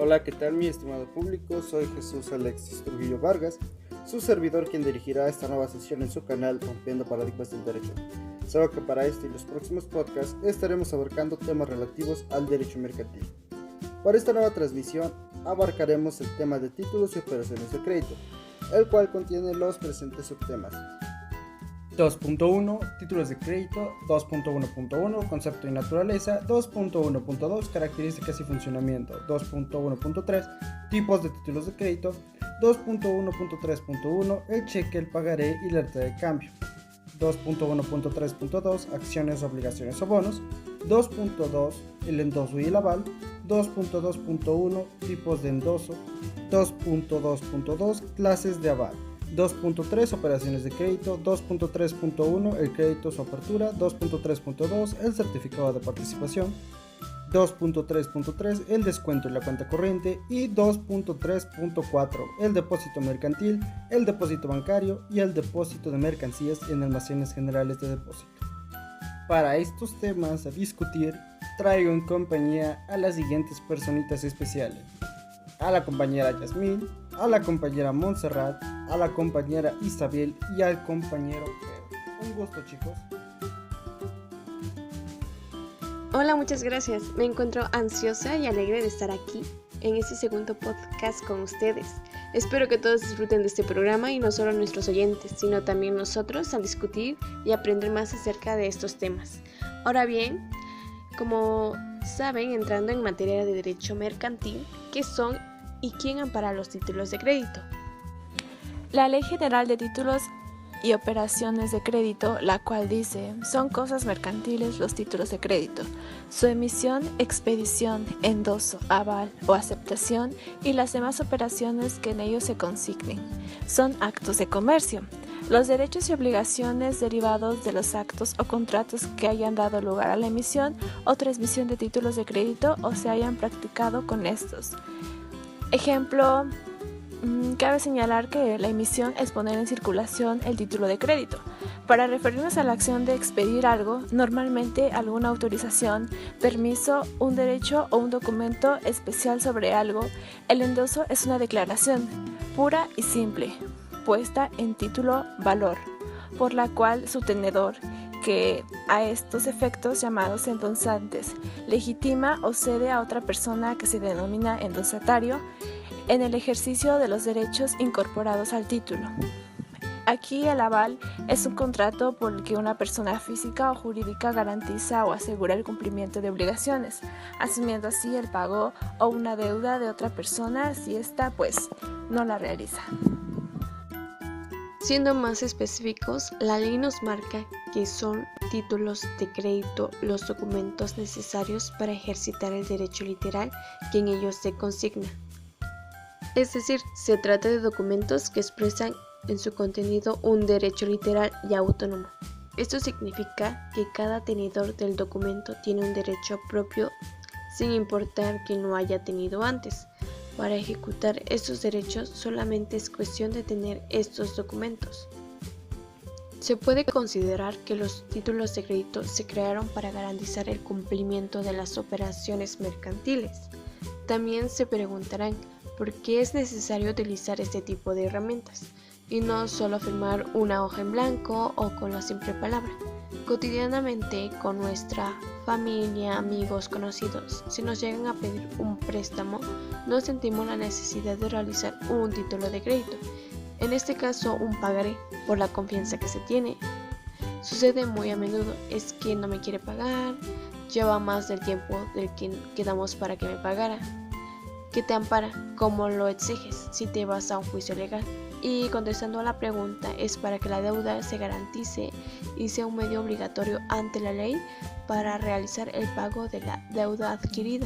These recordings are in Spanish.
Hola, ¿qué tal mi estimado público? Soy Jesús Alexis Trujillo Vargas, su servidor quien dirigirá esta nueva sesión en su canal Rompiendo Paradigmas del Derecho. Sabe que para este y los próximos podcasts estaremos abarcando temas relativos al derecho mercantil. Para esta nueva transmisión abarcaremos el tema de títulos y operaciones de crédito, el cual contiene los presentes subtemas. 2.1 Títulos de crédito, 2.1.1 Concepto y naturaleza, 2.1.2 Características y funcionamiento, 2.1.3 Tipos de títulos de crédito, 2.1.3.1 El cheque, el pagaré y la letra de cambio, 2.1.3.2 Acciones, obligaciones o bonos, 2.2 El endoso y el aval, 2.2.1 Tipos de endoso, 2.2.2 Clases de aval, 2.3 Operaciones de crédito, 2.3.1 El crédito, su apertura, 2.3.2 El certificado de participación, 2.3.3 El descuento y la cuenta corriente y 2.3.4 El depósito mercantil, el depósito bancario y el depósito de mercancías en almacenes generales de depósito. Para estos temas a discutir, traigo en compañía a las siguientes personitas especiales: a la compañera Yasmín, a la compañera Montserrat, a la compañera Isabel y al compañero Pedro. Un gusto, chicos. Hola, muchas gracias. Me encuentro ansiosa y alegre de estar aquí en este segundo podcast con ustedes. Espero que todos disfruten de este programa y no solo nuestros oyentes, sino también nosotros al discutir y aprender más acerca de estos temas. Ahora bien, como saben, entrando en materia de derecho mercantil, ¿qué son y quién ampara los títulos de crédito? La Ley General de Títulos y Operaciones de Crédito, la cual dice, son cosas mercantiles los títulos de crédito, su emisión, expedición, endoso, aval o aceptación y las demás operaciones que en ellos se consignen. Son actos de comercio. Los derechos y obligaciones derivados de los actos o contratos que hayan dado lugar a la emisión o transmisión de títulos de crédito o se hayan practicado con estos. Ejemplo, cabe señalar que la emisión es poner en circulación el título de crédito. Para referirnos a la acción de expedir algo, normalmente alguna autorización, permiso, un derecho o un documento especial sobre algo, el endoso es una declaración pura y simple, puesta en título valor, por la cual su tenedor, que a estos efectos llamados endossantes, legitima o cede a otra persona que se denomina endosatario en el ejercicio de los derechos incorporados al título. Aquí el aval es un contrato por el que una persona física o jurídica garantiza o asegura el cumplimiento de obligaciones, asumiendo así el pago o una deuda de otra persona si ésta no la realiza. Siendo más específicos, la ley nos marca que son títulos de crédito los documentos necesarios para ejercitar el derecho literal que en ellos se consigna. Es decir, se trata de documentos que expresan en su contenido un derecho literal y autónomo. Esto significa que cada tenedor del documento tiene un derecho propio sin importar que no haya tenido antes. Para ejecutar estos derechos solamente es cuestión de tener estos documentos. Se puede considerar que los títulos de crédito se crearon para garantizar el cumplimiento de las operaciones mercantiles. También se preguntarán por qué es necesario utilizar este tipo de herramientas y no solo firmar una hoja en blanco o con la simple palabra. Cotidianamente con nuestra familia, amigos, conocidos, si nos llegan a pedir un préstamo, no sentimos la necesidad de realizar un título de crédito, en este caso un pagaré, por la confianza que se tiene. Sucede muy a menudo, es que no me quiere pagar, lleva más del tiempo del que quedamos para que me pagara. ¿Qué te ampara? ¿Cómo lo exiges si te vas a un juicio legal? Y contestando a la pregunta, es para que la deuda se garantice y sea un medio obligatorio ante la ley para realizar el pago de la deuda adquirida.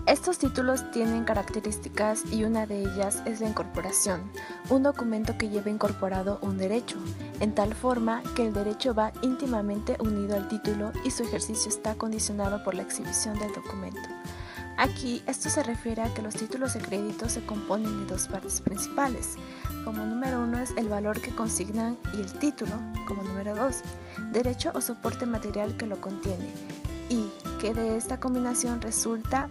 Estos títulos tienen características y una de ellas es la incorporación, un documento que lleva incorporado un derecho, en tal forma que el derecho va íntimamente unido al título y su ejercicio está condicionado por la exhibición del documento. Aquí esto se refiere a que los títulos de crédito se componen de dos partes principales. Como número 1 es el valor que consignan y el título, como número 2, derecho o soporte material que lo contiene, y que de esta combinación resulta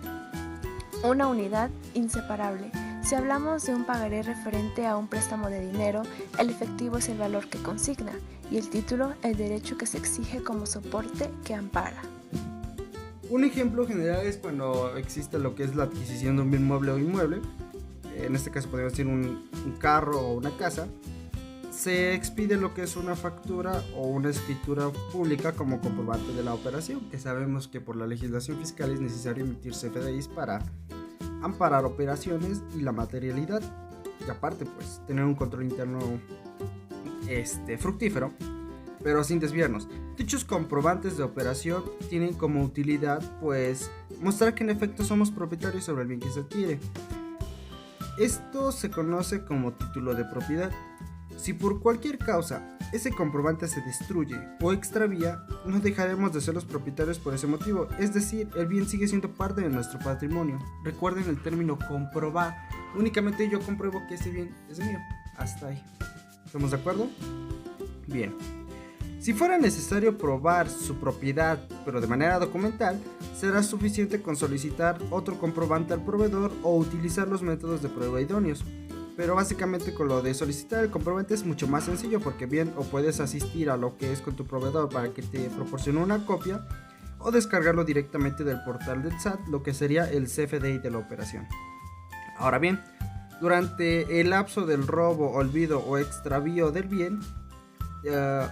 Una unidad inseparable. Si hablamos de un pagaré referente a un préstamo de dinero, el efectivo es el valor que consigna y el título el derecho que se exige como soporte que ampara. Un ejemplo general es cuando existe lo que es la adquisición de un bien mueble o inmueble, en este caso podemos decir un carro o una casa. Se expide lo que es una factura o una escritura pública como comprobante de la operación, que sabemos que por la legislación fiscal es necesario emitir CFDIs para amparar operaciones y la materialidad, y aparte pues tener un control interno fructífero, pero sin desviarnos. Dichos comprobantes de operación tienen como utilidad pues mostrar que en efecto somos propietarios sobre el bien que se adquiere. Esto se conoce como título de propiedad. Si por cualquier causa ese comprobante se destruye o extravía, no dejaremos de ser los propietarios por ese motivo, es decir, el bien sigue siendo parte de nuestro patrimonio. Recuerden el término comprobar, únicamente yo compruebo que ese bien es mío, hasta ahí. ¿Estamos de acuerdo? Bien. Si fuera necesario probar su propiedad, pero de manera documental, será suficiente con solicitar otro comprobante al proveedor o utilizar los métodos de prueba idóneos. Pero básicamente con lo de solicitar el comprobante es mucho más sencillo, porque bien o puedes asistir a lo que es con tu proveedor para que te proporcione una copia o descargarlo directamente del portal del SAT, lo que sería el CFDI de la operación. Ahora bien, durante el lapso del robo, olvido o extravío del bien,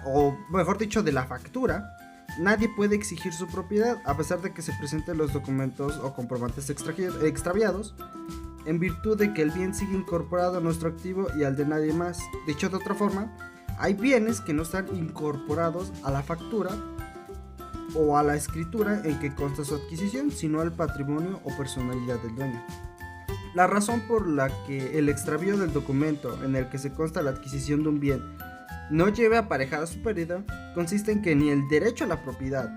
o mejor dicho de la factura, nadie puede exigir su propiedad a pesar de que se presenten los documentos o comprobantes extraviados, en virtud de que el bien sigue incorporado a nuestro activo y al de nadie más. Dicho de otra forma, hay bienes que no están incorporados a la factura o a la escritura en que consta su adquisición, sino al patrimonio o personalidad del dueño. La razón por la que el extravío del documento en el que se consta la adquisición de un bien no lleve aparejada su pérdida consiste en que ni el derecho a la propiedad,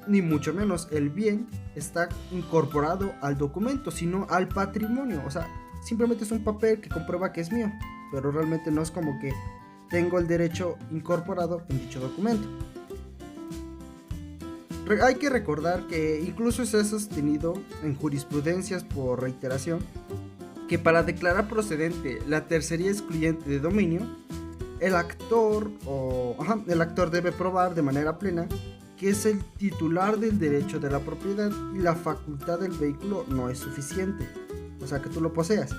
ni mucho menos el bien, está incorporado al documento, sino al patrimonio. O sea, simplemente es un papel que comprueba que es mío, pero realmente no es como que tengo el derecho incorporado en dicho documento. Hay que recordar que incluso se ha sostenido en jurisprudencias por reiteración que para declarar procedente la tercería excluyente de dominio, el actor debe probar de manera plena que es el titular del derecho de la propiedad y la facultad del vehículo no es suficiente, o sea que tú lo poseas.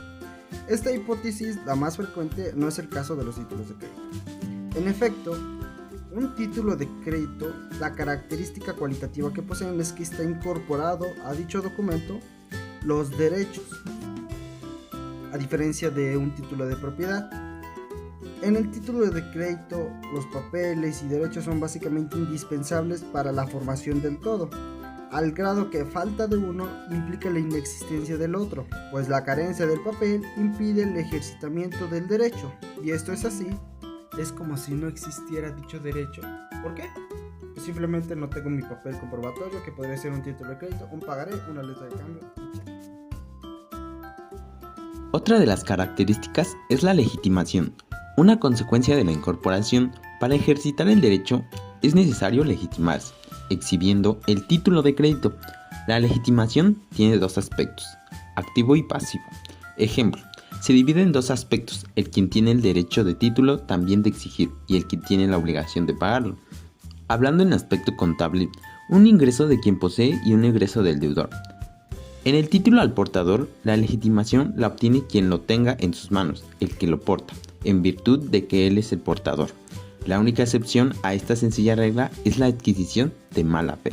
Esta hipótesis, la más frecuente, no es el caso de los títulos de crédito. En efecto, un título de crédito, la característica cualitativa que poseen es que está incorporado a dicho documento los derechos, a diferencia de un título de propiedad. En el título de crédito, los papeles y derechos son básicamente indispensables para la formación del todo, al grado que falta de uno implica la inexistencia del otro, pues la carencia del papel impide el ejercitamiento del derecho, y esto es así, es como si no existiera dicho derecho. ¿Por qué? Pues simplemente no tengo mi papel comprobatorio, que podría ser un título de crédito, un pagaré, una letra de cambio. Otra de las características es la legitimación. Una consecuencia de la incorporación. Para ejercitar el derecho es necesario legitimarse, exhibiendo el título de crédito. La legitimación tiene dos aspectos, activo y pasivo. Ejemplo, se divide en dos aspectos, el quien tiene el derecho de título también de exigir y el que tiene la obligación de pagarlo. Hablando en aspecto contable, un ingreso de quien posee y un egreso del deudor. En el título al portador, la legitimación la obtiene quien lo tenga en sus manos, el que lo porta, en virtud de que él es el portador. La única excepción a esta sencilla regla es la adquisición de mala fe.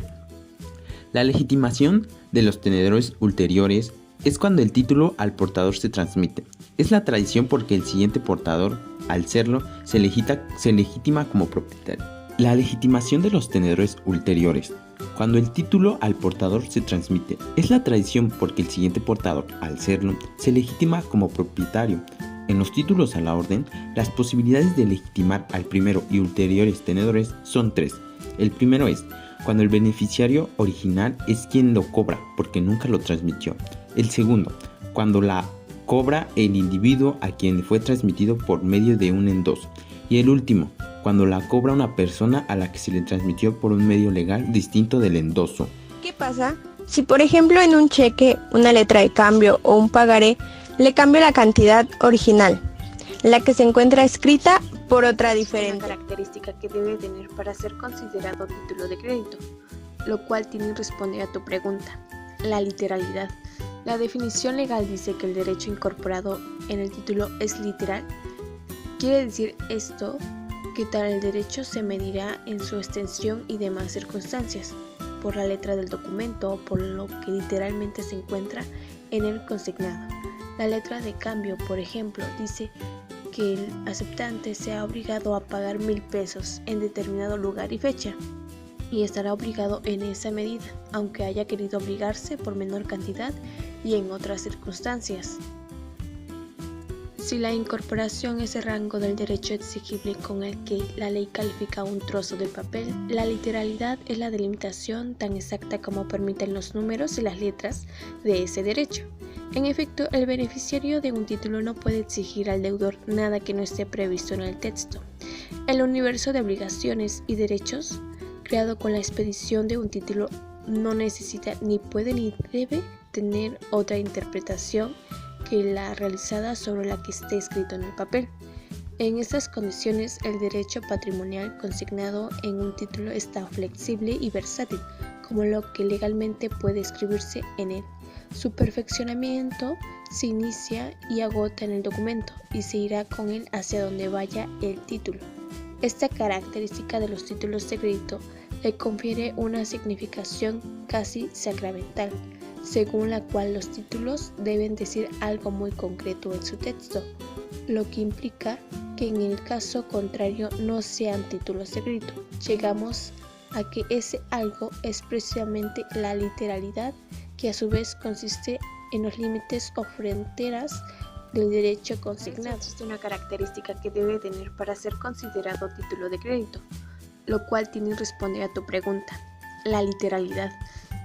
La legitimación de los tenedores ulteriores es cuando el título al portador se transmite. Es la tradición porque el siguiente portador, al serlo, se legitima como propietario. La legitimación de los tenedores ulteriores. Cuando el título al portador se transmite, es la tradición porque el siguiente portador, al serlo, se legitima como propietario. En los títulos a la orden, las posibilidades de legitimar al primero y ulteriores tenedores son tres. El primero es cuando el beneficiario original es quien lo cobra porque nunca lo transmitió. El segundo, cuando la cobra el individuo a quien fue transmitido por medio de un endoso. Y el último, cuando la cobra una persona a la que se le transmitió por un medio legal distinto del endoso. ¿Qué pasa Si por ejemplo en un cheque, una letra de cambio o un pagaré, le cambio la cantidad original, la que se encuentra escrita por otra diferente. Una característica que debe tener para ser considerado título de crédito, lo cual tiene que responder a tu pregunta, la literalidad. La definición legal dice que el derecho incorporado en el título es literal. Quiere decir esto que tal el derecho se medirá en su extensión y demás circunstancias, por la letra del documento o por lo que literalmente se encuentra en el consignado. La letra de cambio, por ejemplo, dice que el aceptante sea obligado a pagar 1,000 pesos en determinado lugar y fecha, y estará obligado en esa medida, aunque haya querido obligarse por menor cantidad y en otras circunstancias. Si la incorporación es el rango del derecho exigible con el que la ley califica un trozo de papel, la literalidad es la delimitación tan exacta como permiten los números y las letras de ese derecho. En efecto, el beneficiario de un título no puede exigir al deudor nada que no esté previsto en el texto. El universo de obligaciones y derechos creado con la expedición de un título no necesita, ni puede ni debe tener otra interpretación que la realizada sobre la que esté escrito en el papel. En estas condiciones, el derecho patrimonial consignado en un título está flexible y versátil, como lo que legalmente puede escribirse en él. Su perfeccionamiento se inicia y agota en el documento y se irá con él hacia donde vaya el título. Esta característica de los títulos de crédito le confiere una significación casi sacramental, según la cual los títulos deben decir algo muy concreto en su texto, lo que implica que en el caso contrario no sean títulos de crédito. Llegamos a que ese algo es precisamente la literalidad, que a su vez consiste en los límites o fronteras del derecho consignado. Existe una característica que debe tener para ser considerado título de crédito, lo cual tiene que responder a tu pregunta, la literalidad.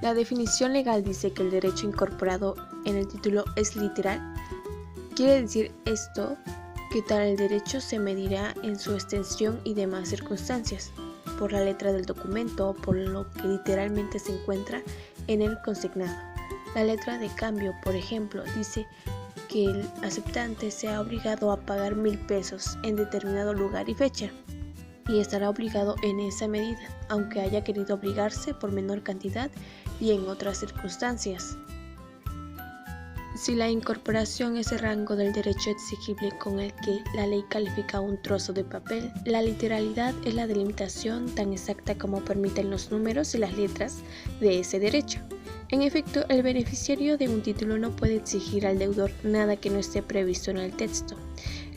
La definición legal dice que el derecho incorporado en el título es literal. Quiere decir esto que tal el derecho se medirá en su extensión y demás circunstancias, por la letra del documento o por lo que literalmente se encuentra en el consignado. La letra de cambio, por ejemplo, dice que el aceptante sea obligado a pagar 1,000 pesos en determinado lugar y fecha, y estará obligado en esa medida, aunque haya querido obligarse por menor cantidad y en otras circunstancias. Si la incorporación es el rango del derecho exigible con el que la ley califica un trozo de papel, la literalidad es la delimitación tan exacta como permiten los números y las letras de ese derecho. En efecto, el beneficiario de un título no puede exigir al deudor nada que no esté previsto en el texto.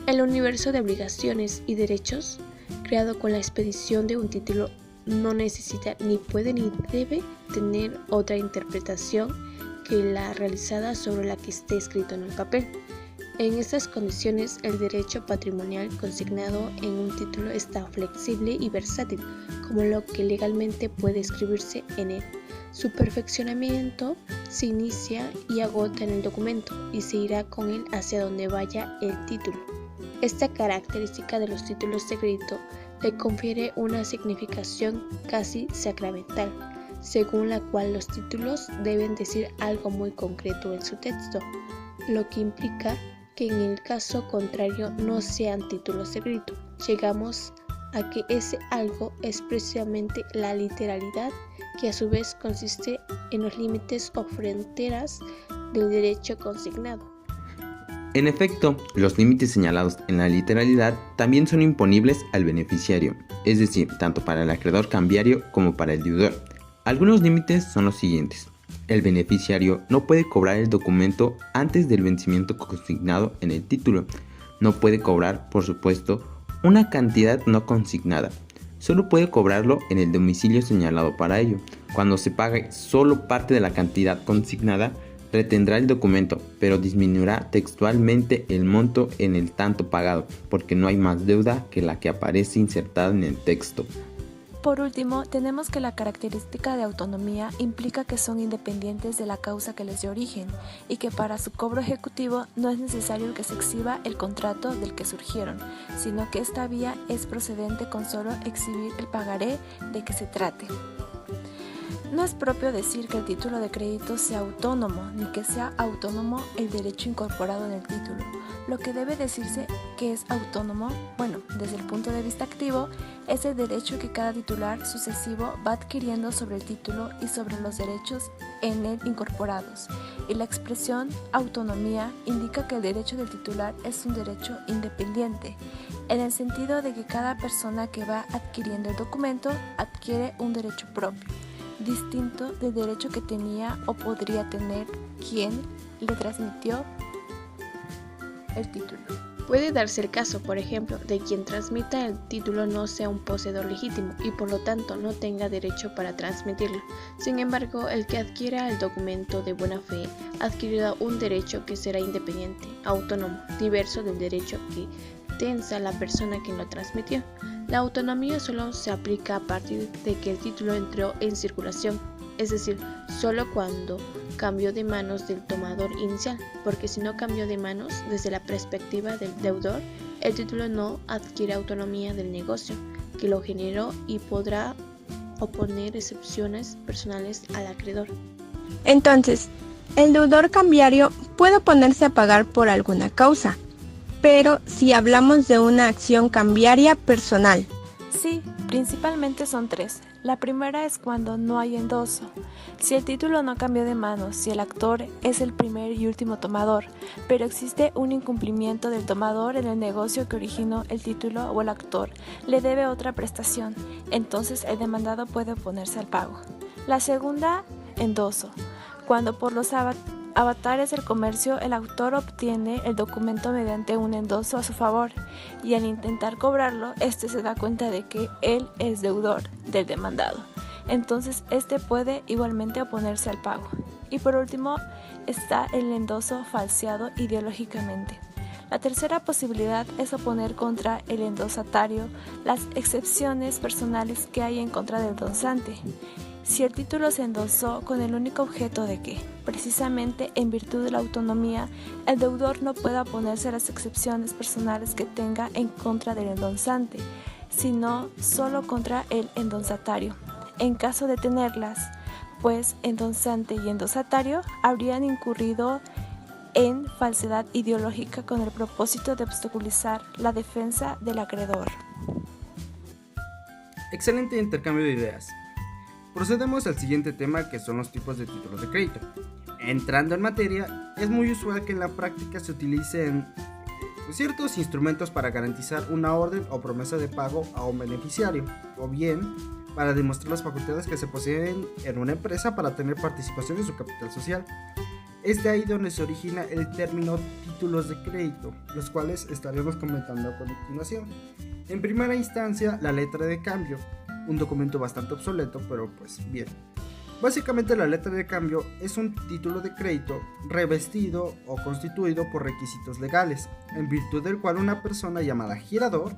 El universo de obligaciones y derechos creado con la expedición de un título no necesita, ni puede ni debe tener otra interpretación que la realizada sobre la que esté escrito en el papel. En estas condiciones, el derecho patrimonial consignado en un título está flexible y versátil, como lo que legalmente puede escribirse en él. Su perfeccionamiento se inicia y agota en el documento y se irá con él hacia donde vaya el título. Esta característica de los títulos de crédito le confiere una significación casi sacramental, según la cual los títulos deben decir algo muy concreto en su texto, lo que implica que en el caso contrario no sean títulos de crédito. Llegamos a que ese algo es precisamente la literalidad, que a su vez consiste en los límites o fronteras del derecho consignado. En efecto, los límites señalados en la literalidad también son imponibles al beneficiario, es decir, tanto para el acreedor cambiario como para el deudor. Algunos límites son los siguientes. El beneficiario no puede cobrar el documento antes del vencimiento consignado en el título. No puede cobrar, por supuesto, una cantidad no consignada. Solo puede cobrarlo en el domicilio señalado para ello. Cuando se pague solo parte de la cantidad consignada, retendrá el documento, pero disminuirá textualmente el monto en el tanto pagado, porque no hay más deuda que la que aparece insertada en el texto. Por último, tenemos que la característica de autonomía implica que son independientes de la causa que les dio origen y que para su cobro ejecutivo no es necesario que se exhiba el contrato del que surgieron, sino que esta vía es procedente con solo exhibir el pagaré de que se trate. No es propio decir que el título de crédito sea autónomo, ni que sea autónomo el derecho incorporado en el título. Lo que debe decirse que es autónomo, desde el punto de vista activo, es el derecho que cada titular sucesivo va adquiriendo sobre el título y sobre los derechos en él incorporados. Y la expresión autonomía indica que el derecho del titular es un derecho independiente, en el sentido de que cada persona que va adquiriendo el documento adquiere un derecho propio, distinto del derecho que tenía o podría tener quien le transmitió el título. Puede darse el caso, por ejemplo, de quien transmita el título no sea un poseedor legítimo y por lo tanto no tenga derecho para transmitirlo. Sin embargo, el que adquiera el documento de buena fe adquirirá un derecho que será independiente, autónomo, diverso del derecho que tensa la persona que lo transmitió. La autonomía solo se aplica a partir de que el título entró en circulación, es decir, solo cuando cambió de manos del tomador inicial, porque si no cambió de manos desde la perspectiva del deudor, el título no adquiere autonomía del negocio que lo generó y podrá oponer excepciones personales al acreedor. Entonces, el deudor cambiario puede oponerse a pagar por alguna causa, pero si hablamos de una acción cambiaria personal. Sí, principalmente son tres. La primera es cuando no hay endoso. Si el título no cambió de manos, si el actor es el primer y último tomador, pero existe un incumplimiento del tomador en el negocio que originó el título o el actor le debe otra prestación, entonces el demandado puede oponerse al pago. La segunda, endoso. Cuando por los avatares del comercio el autor obtiene el documento mediante un endoso a su favor y al intentar cobrarlo, este se da cuenta de que él es deudor del demandado. Entonces este puede igualmente oponerse al pago. Y por último está el endoso falseado ideológicamente. La tercera posibilidad es oponer contra el endosatario las excepciones personales que hay en contra del endosante. Si el título se endosó con el único objeto de que, precisamente en virtud de la autonomía, el deudor no pueda oponerse a las excepciones personales que tenga en contra del endosante, sino solo contra el endosatario. En caso de tenerlas, pues endosante y endosatario habrían incurrido en falsedad ideológica con el propósito de obstaculizar la defensa del acreedor. Excelente intercambio de ideas. Procedemos al siguiente tema, que son los tipos de títulos de crédito. Entrando en materia, es muy usual que en la práctica se utilicen ciertos instrumentos para garantizar una orden o promesa de pago a un beneficiario, o bien para demostrar las facultades que se poseen en una empresa para tener participación en su capital social. Es de ahí donde se origina el término títulos de crédito, los cuales estaremos comentando a continuación. En primera instancia, la letra de cambio, un documento bastante obsoleto, pero pues bien. Básicamente la letra de cambio es un título de crédito revestido o constituido por requisitos legales, en virtud del cual una persona llamada girador,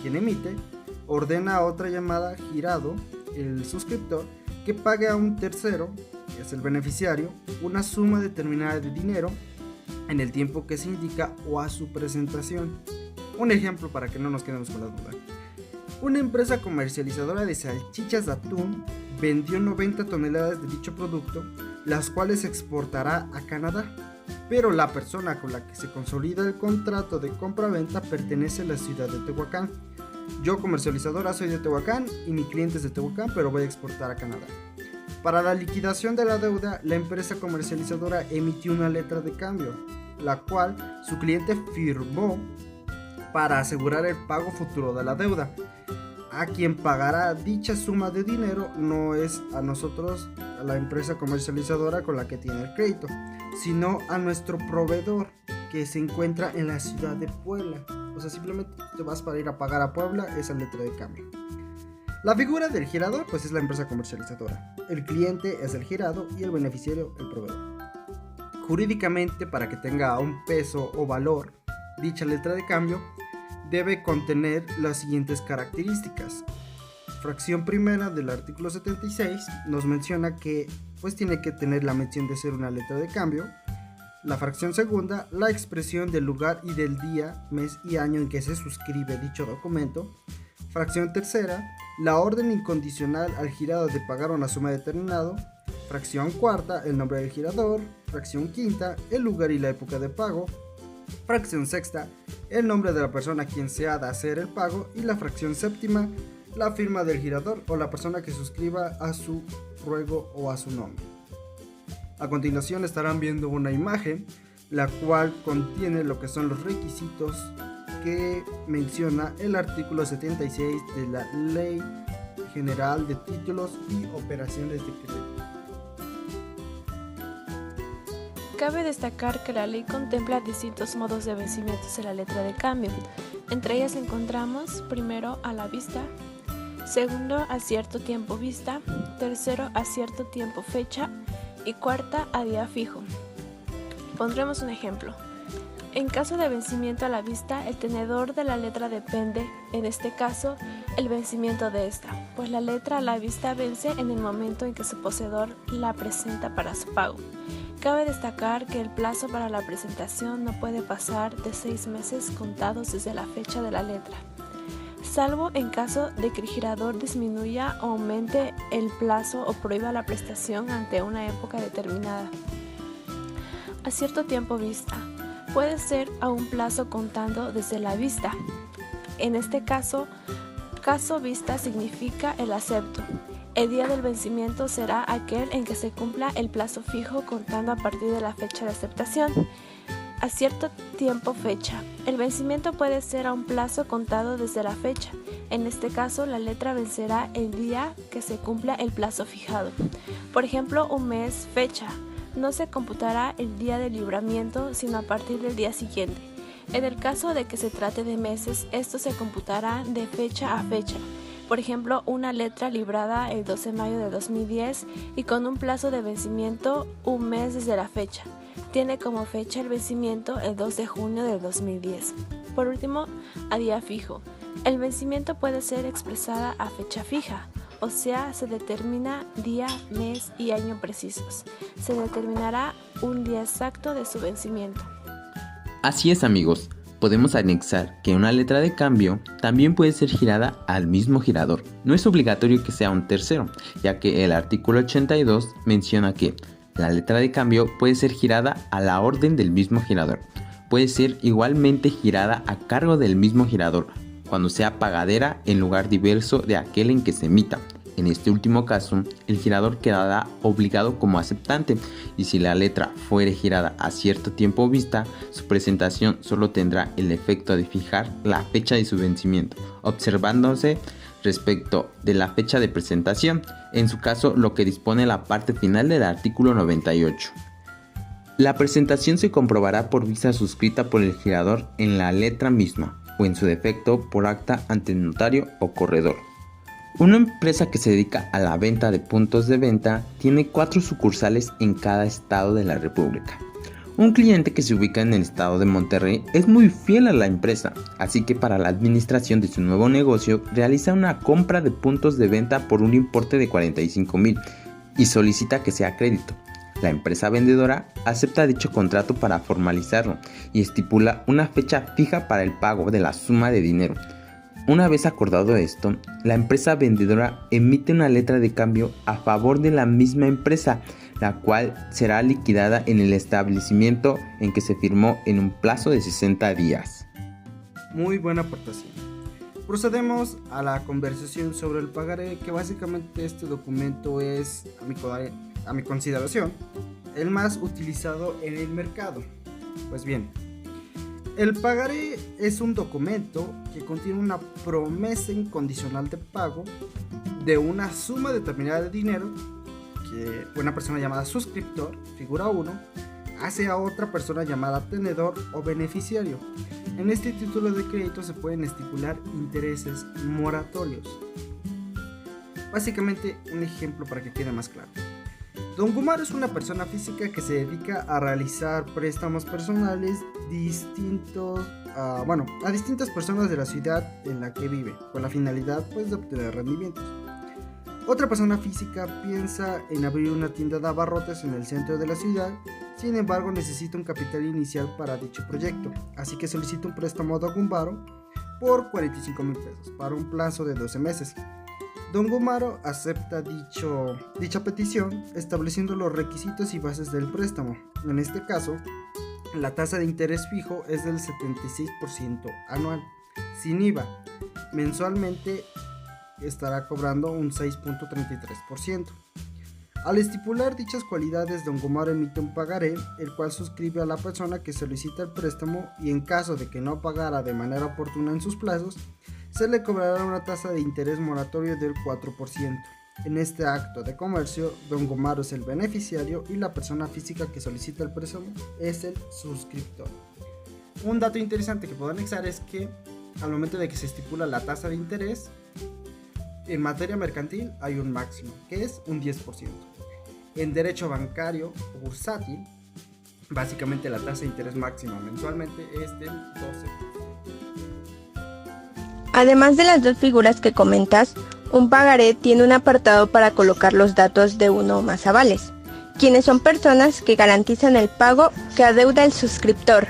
quien emite, ordena a otra llamada girado, el suscriptor, que pague a un tercero, que es el beneficiario, una suma determinada de dinero en el tiempo que se indica o a su presentación. Un ejemplo para que no nos quedemos con la duda. Una empresa comercializadora de salchichas de atún vendió 90 toneladas de dicho producto, las cuales exportará a Canadá, pero la persona con la que se consolida el contrato de compra-venta pertenece a la ciudad de Tehuacán. Yo, comercializadora, soy de Tehuacán y mi cliente es de Tehuacán, pero voy a exportar a Canadá. Para la liquidación de la deuda, la empresa comercializadora emitió una letra de cambio, la cual su cliente firmó para asegurar el pago futuro de la deuda. A quien pagará dicha suma de dinero no es a nosotros, a la empresa comercializadora con la que tiene el crédito, sino a nuestro proveedor, que se encuentra en la ciudad de Puebla. O sea, simplemente te vas para ir a pagar a Puebla esa letra de cambio. La figura del girador pues es la empresa comercializadora, el cliente es el girado y el beneficiario el proveedor. Jurídicamente, para que tenga un peso o valor dicha letra de cambio, debe contener las siguientes características. Fracción primera del artículo 76 nos menciona que pues tiene que tener la mención de ser una letra de cambio. La fracción segunda, la expresión del lugar y del día, mes y año en que se suscribe dicho documento. Fracción tercera, la orden incondicional al girado de pagar una suma determinada. Fracción cuarta, el nombre del girador. Fracción quinta, el lugar y la época de pago. Fracción sexta, el nombre de la persona a quien se ha de hacer el pago. Y la fracción séptima, la firma del girador o la persona que suscriba a su ruego o a su nombre. A continuación estarán viendo una imagen, la cual contiene lo que son los requisitos que menciona el artículo 76 de la Ley General de Títulos y Operaciones de Crédito. Cabe destacar que la ley contempla distintos modos de vencimientos de la letra de cambio. Entre ellas encontramos primero a la vista, segundo a cierto tiempo vista, tercero a cierto tiempo fecha y cuarta a día fijo. Pondremos un ejemplo. En caso de vencimiento a la vista, el tenedor de la letra depende, en este caso, el vencimiento de esta, pues la letra a la vista vence en el momento en que su poseedor la presenta para su pago. Cabe destacar que el plazo para la presentación no puede pasar de 6 meses contados desde la fecha de la letra, salvo en caso de que el girador disminuya o aumente el plazo o prohíba la prestación ante una época determinada. A cierto tiempo vista puede ser a un plazo contando desde la vista. En este caso vista significa el acepto. El día del vencimiento será aquel en que se cumpla el plazo fijo contando a partir de la fecha de aceptación. A cierto tiempo fecha. El vencimiento puede ser a un plazo contado desde la fecha. En este caso, la letra vencerá el día que se cumpla el plazo fijado. Por ejemplo, un mes fecha. No se computará el día de libramiento, sino a partir del día siguiente. En el caso de que se trate de meses, esto se computará de fecha a fecha. Por ejemplo, una letra librada el 12 de mayo de 2010 y con un plazo de vencimiento un mes desde la fecha. Tiene como fecha el vencimiento el 2 de junio del 2010. Por último, a día fijo. El vencimiento puede ser expresada a fecha fija, o sea, se determina día, mes y año precisos. Se determinará un día exacto de su vencimiento. Así es, amigos. Podemos anexar que una letra de cambio también puede ser girada al mismo girador. No es obligatorio que sea un tercero, ya que el artículo 82 menciona que la letra de cambio puede ser girada a la orden del mismo girador. Puede ser igualmente girada a cargo del mismo girador, cuando sea pagadera en lugar diverso de aquel en que se emita. En este último caso, el girador quedará obligado como aceptante, y si la letra fuere girada a cierto tiempo vista, su presentación solo tendrá el efecto de fijar la fecha de su vencimiento, observándose respecto de la fecha de presentación, en su caso lo que dispone la parte final del artículo 98. La presentación se comprobará por vista suscrita por el girador en la letra misma, o en su defecto por acta ante el notario o corredor. Una empresa que se dedica a la venta de puntos de venta tiene 4 sucursales en cada estado de la República. Un cliente que se ubica en el estado de Monterrey es muy fiel a la empresa, así que para la administración de su nuevo negocio realiza una compra de puntos de venta por un importe de 45,000 y solicita que sea a crédito. La empresa vendedora acepta dicho contrato para formalizarlo y estipula una fecha fija para el pago de la suma de dinero. Una vez acordado esto, la empresa vendedora emite una letra de cambio a favor de la misma empresa, la cual será liquidada en el establecimiento en que se firmó en un plazo de 60 días. Muy buena aportación. Procedemos a la conversación sobre el pagaré, que básicamente este documento es, a mi consideración, el más utilizado en el mercado. Pues bien, el pagaré es un documento que contiene una promesa incondicional de pago de una suma determinada de dinero que una persona llamada suscriptor, figura 1, hace a otra persona llamada tenedor o beneficiario. En este título de crédito se pueden estipular intereses moratorios. Básicamente, un ejemplo para que quede más claro. Don Gumaro es una persona física que se dedica a realizar préstamos personales a distintas personas de la ciudad en la que vive, con la finalidad de obtener rendimientos. Otra persona física piensa en abrir una tienda de abarrotes en el centro de la ciudad, sin embargo necesita un capital inicial para dicho proyecto, así que solicita un préstamo a Don Gumaro por 45,000 pesos para un plazo de 12 meses. Don Gumaro acepta dicha petición estableciendo los requisitos y bases del préstamo. En este caso, la tasa de interés fijo es del 76% anual, sin IVA. Mensualmente estará cobrando un 6.33%. Al estipular dichas cualidades, Don Gumaro emite un pagaré, el cual suscribe a la persona que solicita el préstamo, y en caso de que no pagara de manera oportuna en sus plazos, se le cobrará una tasa de interés moratorio del 4%. En este acto de comercio, Don Gumaro es el beneficiario y la persona física que solicita el préstamo es el suscriptor. Un dato interesante que puedo anexar es que al momento de que se estipula la tasa de interés, en materia mercantil hay un máximo, que es un 10%. En derecho bancario o bursátil, básicamente la tasa de interés máxima mensualmente es del 12%. Además de las dos figuras que comentas, un pagaré tiene un apartado para colocar los datos de uno o más avales, quienes son personas que garantizan el pago que adeuda el suscriptor.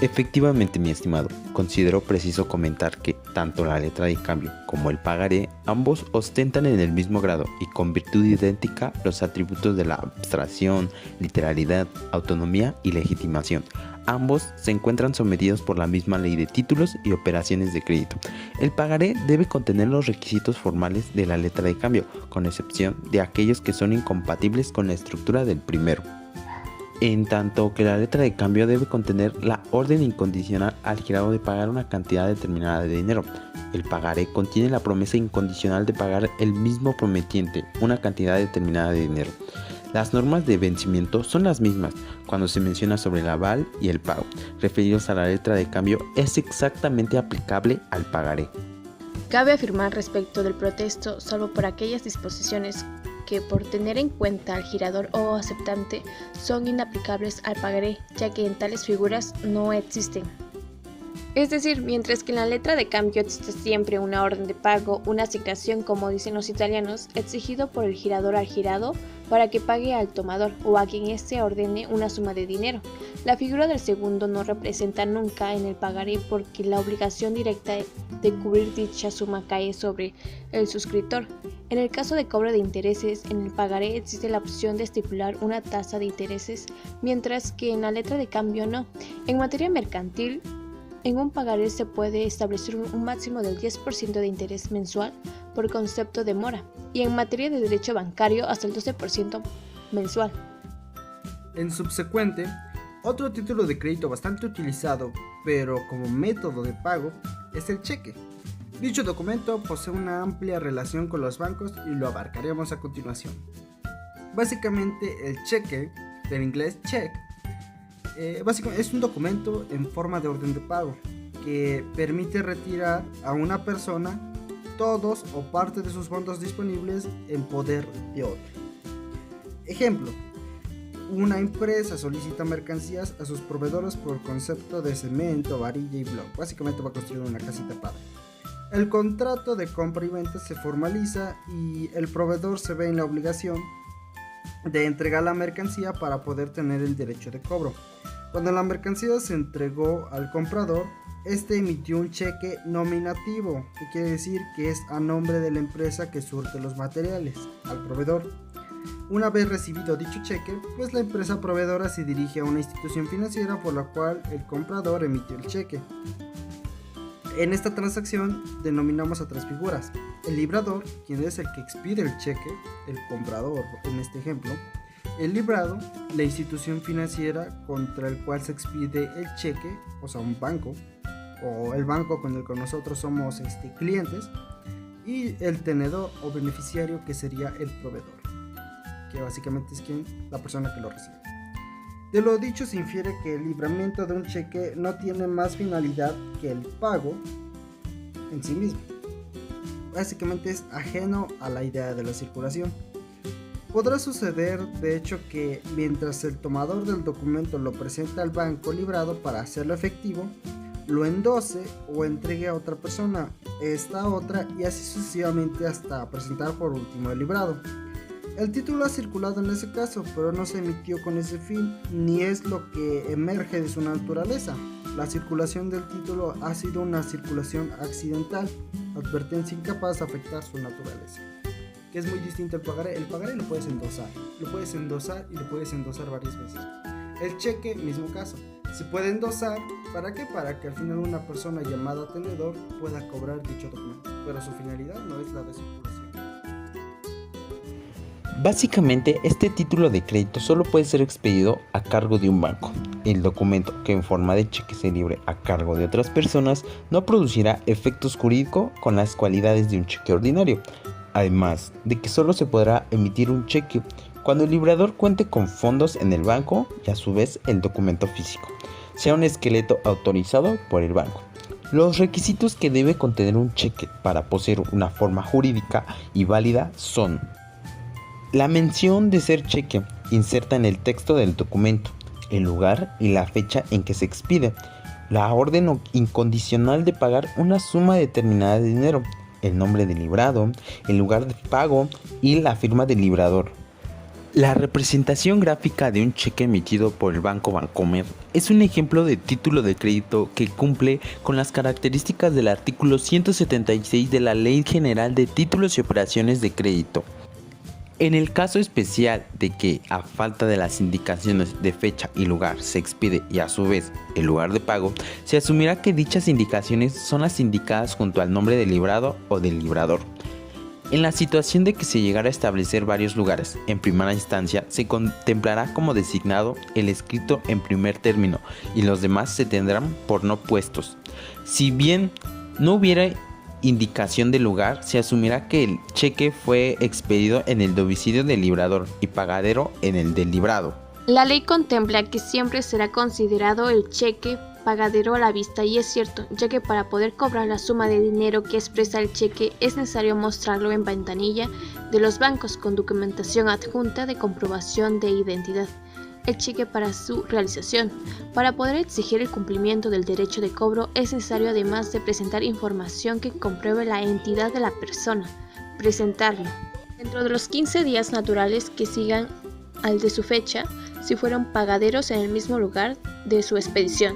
Efectivamente, mi estimado, considero preciso comentar que tanto la letra de cambio como el pagaré ambos ostentan en el mismo grado y con virtud idéntica los atributos de la abstracción, literalidad, autonomía y legitimación. Ambos se encuentran sometidos por la misma ley de títulos y operaciones de crédito. El pagaré debe contener los requisitos formales de la letra de cambio, con excepción de aquellos que son incompatibles con la estructura del primero. En tanto que la letra de cambio debe contener la orden incondicional al girado de pagar una cantidad determinada de dinero. El pagaré contiene la promesa incondicional de pagar el mismo prometiente una cantidad determinada de dinero. Las normas de vencimiento son las mismas cuando se menciona sobre el aval y el pago. Referidos a la letra de cambio, es exactamente aplicable al pagaré. Cabe afirmar respecto del protesto, salvo por aquellas disposiciones que por tener en cuenta al girador o aceptante son inaplicables al pagaré, ya que en tales figuras no existen. Es decir, mientras que en la letra de cambio existe siempre una orden de pago, una asignación, como dicen los italianos, exigido por el girador al girado para que pague al tomador o a quien éste ordene una suma de dinero. La figura del segundo no representa nunca en el pagaré porque la obligación directa de cubrir dicha suma cae sobre el suscriptor. En el caso de cobro de intereses, en el pagaré existe la opción de estipular una tasa de intereses, mientras que en la letra de cambio no. En materia mercantil, en un pagaré se puede establecer un máximo del 10% de interés mensual por concepto de mora, y en materia de derecho bancario hasta el 12% mensual. En subsecuente, otro título de crédito bastante utilizado, pero como método de pago, es el cheque. Dicho documento posee una amplia relación con los bancos y lo abarcaremos a continuación. Básicamente, el cheque, del inglés check, básicamente es un documento en forma de orden de pago que permite retirar a una persona todos o parte de sus fondos disponibles en poder de otro. Ejemplo: una empresa solicita mercancías a sus proveedores por concepto de cemento, varilla y block. Básicamente va a construir una casita padre. El contrato de compra y venta se formaliza y el proveedor se ve en la obligación de entregar la mercancía para poder tener el derecho de cobro. Cuando la mercancía se entregó al comprador, este emitió un cheque nominativo, que quiere decir que es a nombre de la empresa que surte los materiales, al proveedor. Una vez recibido dicho cheque, pues la empresa proveedora se dirige a una institución financiera por la cual el comprador emitió el cheque. En esta transacción denominamos a tres figuras: el librador, quien es el que expide el cheque, el comprador en este ejemplo; el librado, la institución financiera contra el cual se expide el cheque, o sea, un banco, o el banco con el que nosotros somos clientes; y el tenedor o beneficiario, que sería el proveedor, que básicamente es la persona que lo recibe. De lo dicho se infiere que el libramiento de un cheque no tiene más finalidad que el pago en sí mismo. Básicamente es ajeno a la idea de la circulación. Podrá suceder, de hecho, que mientras el tomador del documento lo presenta al banco librado para hacerlo efectivo, lo endose o entregue a otra persona, esta otra, y así sucesivamente hasta presentar por último el librado. El título ha circulado en ese caso, pero no se emitió con ese fin, ni es lo que emerge de su naturaleza. la circulación del título ha sido una circulación accidental, advertencia incapaz de afectar su naturaleza, que es muy distinto al pagaré. El pagaré lo puedes endosar y lo puedes endosar varias veces. El cheque, mismo caso, se puede endosar, ¿para qué? Para que al final una persona llamada tenedor pueda cobrar dicho documento, pero su finalidad no es la de circulación. Básicamente, este título de crédito solo puede ser expedido a cargo de un banco. El documento, que en forma de cheque se libre a cargo de otras personas, no producirá efectos jurídicos con las cualidades de un cheque ordinario. Además de que solo se podrá emitir un cheque cuando el librador cuente con fondos en el banco y a su vez el documento físico sea un esqueleto autorizado por el banco. Los requisitos que debe contener un cheque para poseer una forma jurídica y válida son: la mención de ser cheque inserta en el texto del documento, el lugar y la fecha en que se expide, la orden incondicional de pagar una suma determinada de dinero, el nombre del librado, el lugar de pago y la firma del librador. La representación gráfica de un cheque emitido por el Banco Bancomer es un ejemplo de título de crédito que cumple con las características del artículo 176 de la Ley General de Títulos y Operaciones de Crédito. En el caso especial de que, a falta de las indicaciones de fecha y lugar, se expide y a su vez el lugar de pago, se asumirá que dichas indicaciones son las indicadas junto al nombre del librado o del librador. En la situación de que se llegara a establecer varios lugares, en primera instancia se contemplará como designado el escrito en primer término y los demás se tendrán por no puestos. Si bien no hubiera indicación del lugar, se asumirá que el cheque fue expedido en el domicilio del librador y pagadero en el del librado. La ley contempla que siempre será considerado el cheque pagadero a la vista, y es cierto, ya que para poder cobrar la suma de dinero que expresa el cheque es necesario mostrarlo en ventanilla de los bancos con documentación adjunta de comprobación de identidad. El cheque para su realización. Para poder exigir el cumplimiento del derecho de cobro es necesario, además de presentar información que compruebe la entidad de la persona, presentarlo dentro de los 15 días naturales que sigan al de su fecha, si fueron pagaderos en el mismo lugar de su expedición.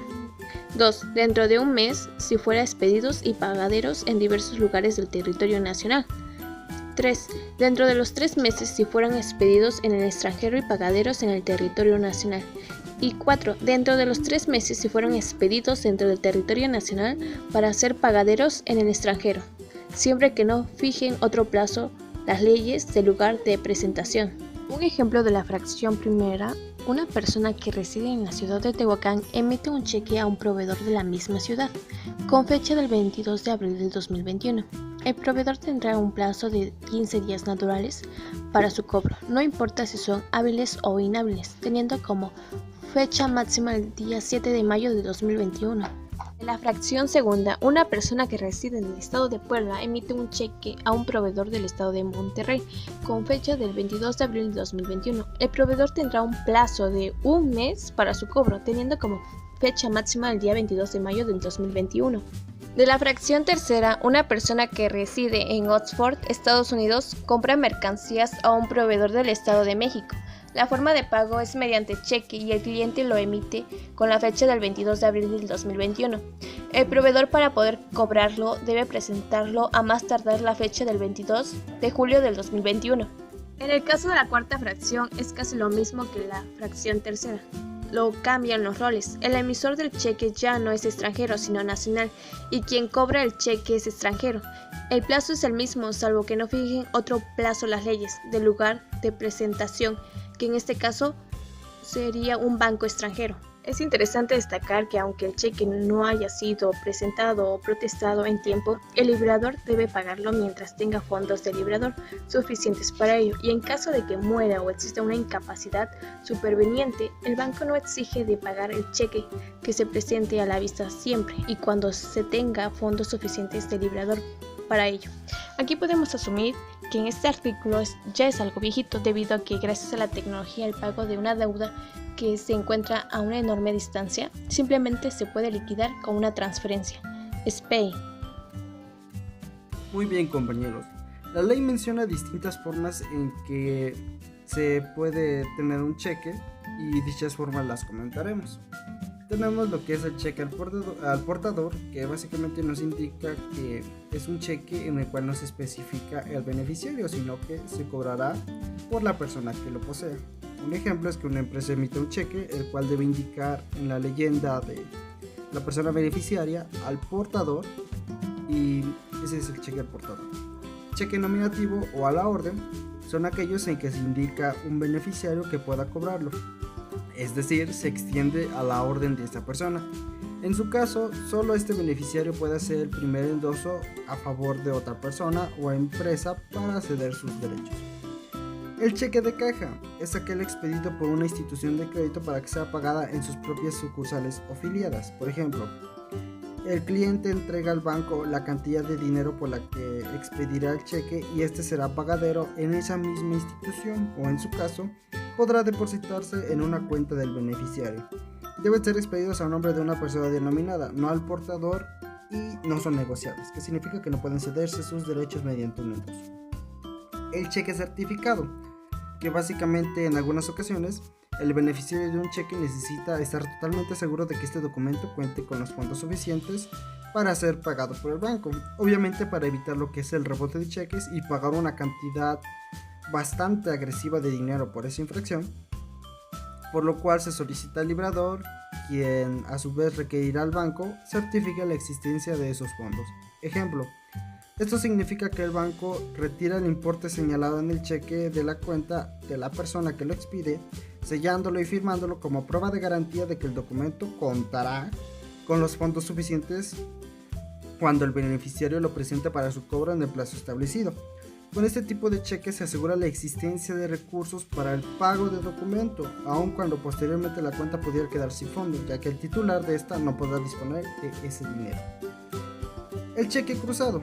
2. Dentro de un mes, si fuera expedidos y pagaderos en diversos lugares del territorio nacional. 3. Dentro de los 3 meses, si fueran expedidos en el extranjero y pagaderos en el territorio nacional. Y 4. Dentro de los 3 meses, si fueron expedidos dentro del territorio nacional para ser pagaderos en el extranjero, siempre que no fijen otro plazo las leyes del lugar de presentación. Un ejemplo de la fracción primera: una persona que reside en la ciudad de Tehuacán emite un cheque a un proveedor de la misma ciudad, con fecha del 22 de abril del 2021. El proveedor tendrá un plazo de 15 días naturales para su cobro, no importa si son hábiles o inhábiles, teniendo como fecha máxima el día 7 de mayo de 2021. En la fracción segunda, una persona que reside en el estado de Puebla emite un cheque a un proveedor del estado de Monterrey con fecha del 22 de abril de 2021. El proveedor tendrá un plazo de un mes para su cobro, teniendo como fecha máxima el día 22 de mayo del 2021. De la fracción tercera, una persona que reside en Oxford, Estados Unidos, compra mercancías a un proveedor del Estado de México. La forma de pago es mediante cheque y el cliente lo emite con la fecha del 22 de abril del 2021. El proveedor, para poder cobrarlo, debe presentarlo a más tardar la fecha del 22 de julio del 2021. En el caso de la cuarta fracción es casi lo mismo que la fracción tercera. Lo cambian los roles. El emisor del cheque ya no es extranjero, sino nacional, y quien cobra el cheque es extranjero. El plazo es el mismo, salvo que no fijen otro plazo las leyes del lugar de presentación, que en este caso sería un banco extranjero. Es interesante destacar que aunque el cheque no haya sido presentado o protestado en tiempo, el librador debe pagarlo mientras tenga fondos del librador suficientes para ello, y en caso de que muera o exista una incapacidad superveniente, el banco no exige de pagar el cheque que se presente a la vista siempre y cuando se tenga fondos suficientes del librador para ello. Aquí podemos asumir que en este artículo ya es algo viejito, debido a que gracias a la tecnología el pago de una deuda que se encuentra a una enorme distancia simplemente se puede liquidar con una transferencia. SPAY. Muy bien, compañeros. La ley menciona distintas formas en que se puede tener un cheque y dichas formas las comentaremos. tenemos lo que es el cheque al portador, que básicamente nos indica que es un cheque en el cual no se especifica el beneficiario, sino que se cobrará por la persona que lo posea. Un ejemplo es que una empresa emite un cheque, el cual debe indicar en la leyenda de la persona beneficiaria al portador, y ese es el cheque al portador. Cheque nominativo o a la orden son aquellos en que se indica un beneficiario que pueda cobrarlo, es decir, se extiende a la orden de esta persona. En su caso, solo este beneficiario puede hacer el primer endoso a favor de otra persona o empresa para ceder sus derechos. El cheque de caja es aquel expedido por una institución de crédito para que sea pagada en sus propias sucursales o filiadas. Por ejemplo, el cliente entrega al banco la cantidad de dinero por la que expedirá el cheque y este será pagadero en esa misma institución, o en su caso, podrá depositarse en una cuenta del beneficiario. Deben ser expedidos a nombre de una persona denominada, no al portador, y no son negociables, que significa que no pueden cederse sus derechos mediante un endoso. El cheque certificado, que básicamente en algunas ocasiones el beneficiario de un cheque necesita estar totalmente seguro de que este documento cuente con los fondos suficientes para ser pagado por el banco, obviamente para evitar lo que es el rebote de cheques y pagar una cantidad bastante agresiva de dinero por esa infracción, por lo cual se solicita al librador, quien a su vez requerirá al banco certifique la existencia de esos fondos. Ejemplo, esto significa que el banco retira el importe señalado en el cheque de la cuenta de la persona que lo expide, sellándolo y firmándolo como prueba de garantía de que el documento contará con los fondos suficientes cuando el beneficiario lo presente para su cobro en el plazo establecido. Con este tipo de cheques se asegura la existencia de recursos para el pago del documento, aun cuando posteriormente la cuenta pudiera quedar sin fondos, ya que el titular de esta no podrá disponer de ese dinero. El cheque cruzado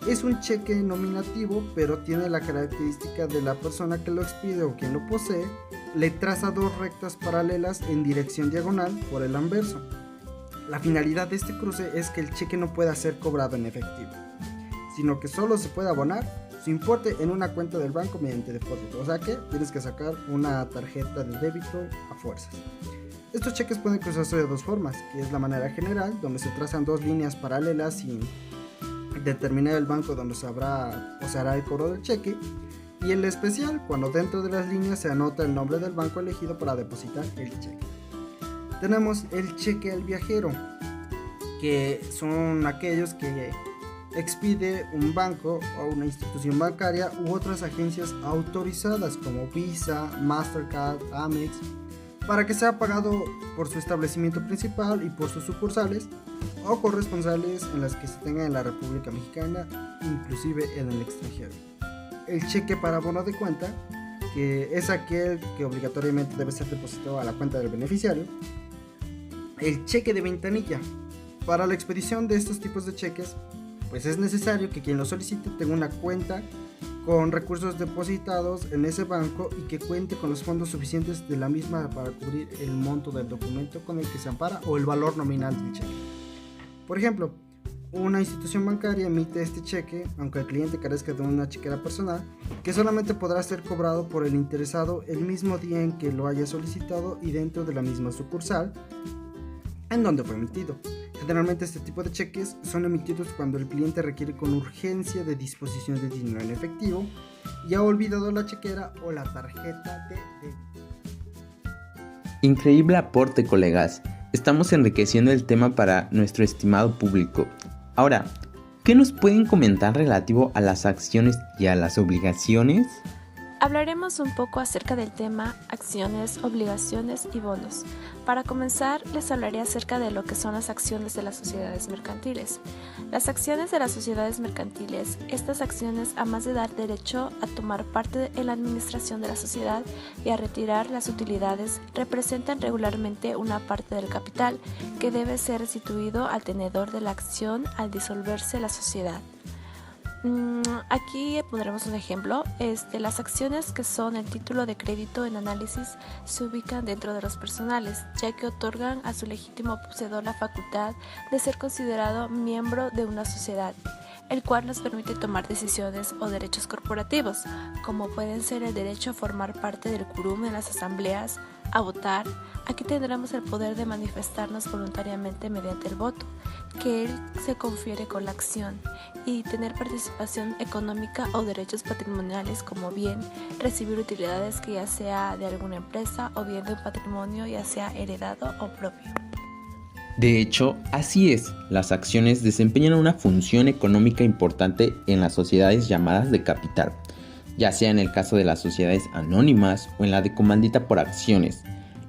es un cheque nominativo, pero tiene la característica de la persona que lo expide o quien lo posee le traza dos rectas paralelas en dirección diagonal por el anverso. La finalidad de este cruce es que el cheque no pueda ser cobrado en efectivo, sino que solo se puede abonar su importe en una cuenta del banco mediante depósito, o sea que tienes que sacar una tarjeta de débito a fuerzas. Estos cheques pueden cruzarse de dos formas, que es la manera general, donde se trazan dos líneas paralelas sin determinar el banco donde se hará el cobro del cheque, y el especial, cuando dentro de las líneas se anota el nombre del banco elegido para depositar el cheque. Tenemos el cheque al viajero, que son aquellos que expide un banco o una institución bancaria u otras agencias autorizadas como Visa, Mastercard, Amex, para que sea pagado por su establecimiento principal y por sus sucursales o corresponsales en las que se tenga en la República Mexicana, inclusive en el extranjero. El cheque para abono de cuenta, que es aquel que obligatoriamente debe ser depositado a la cuenta del beneficiario. El cheque de ventanilla. Para la expedición de estos tipos de cheques, pues es necesario que quien lo solicite tenga una cuenta con recursos depositados en ese banco y que cuente con los fondos suficientes de la misma para cubrir el monto del documento con el que se ampara o el valor nominal del cheque. Por ejemplo, una institución bancaria emite este cheque, aunque el cliente carezca de una chequera personal, que solamente podrá ser cobrado por el interesado el mismo día en que lo haya solicitado y dentro de la misma sucursal en donde fue emitido. Generalmente este tipo de cheques son emitidos cuando el cliente requiere con urgencia de disposición de dinero en efectivo y ha olvidado la chequera o la tarjeta de débito. Increíble aporte, colegas. Estamos enriqueciendo el tema para nuestro estimado público. Ahora, ¿qué nos pueden comentar relativo a las acciones y a las obligaciones? Hablaremos un poco acerca del tema acciones, obligaciones y bonos. Para comenzar, les hablaré acerca de lo que son las acciones de las sociedades mercantiles. Las acciones de las sociedades mercantiles, estas acciones, además de dar derecho a tomar parte en la administración de la sociedad y a retirar las utilidades, representan regularmente una parte del capital que debe ser restituido al tenedor de la acción al disolverse la sociedad. Aquí pondremos un ejemplo. Las acciones que son el título de crédito en análisis se ubican dentro de los personales, ya que otorgan a su legítimo poseedor la facultad de ser considerado miembro de una sociedad, el cual nos permite tomar decisiones o derechos corporativos, como pueden ser el derecho a formar parte del quórum en las asambleas, a votar, aquí tendremos el poder de manifestarnos voluntariamente mediante el voto, que él se confiere con la acción, y tener participación económica o derechos patrimoniales como bien recibir utilidades que ya sea de alguna empresa o bien de un patrimonio ya sea heredado o propio. De hecho, así es, las acciones desempeñan una función económica importante en las sociedades llamadas de capital, ya sea en el caso de las sociedades anónimas o en la de comandita por acciones.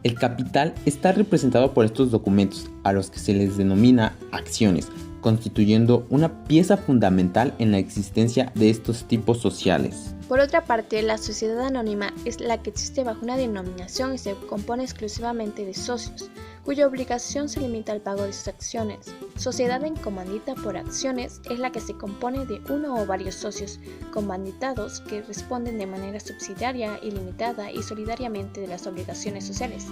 El capital está representado por estos documentos, a los que se les denomina acciones, constituyendo una pieza fundamental en la existencia de estos tipos sociales. Por otra parte, la sociedad anónima es la que existe bajo una denominación y se compone exclusivamente de socios, cuya obligación se limita al pago de sus acciones. Sociedad en comandita por acciones es la que se compone de uno o varios socios comanditados que responden de manera subsidiaria, ilimitada y solidariamente de las obligaciones sociales,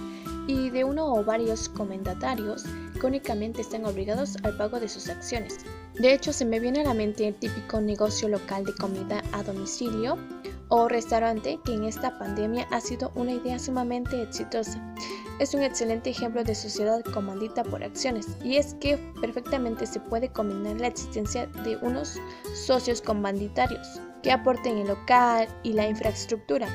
y de uno o varios comendatarios que únicamente están obligados al pago de sus acciones. De hecho, se me viene a la mente el típico negocio local de comida a domicilio o restaurante que en esta pandemia ha sido una idea sumamente exitosa. Es un excelente ejemplo de sociedad comandita por acciones, y es que perfectamente se puede combinar la existencia de unos socios comanditarios que aporten el local y la infraestructura,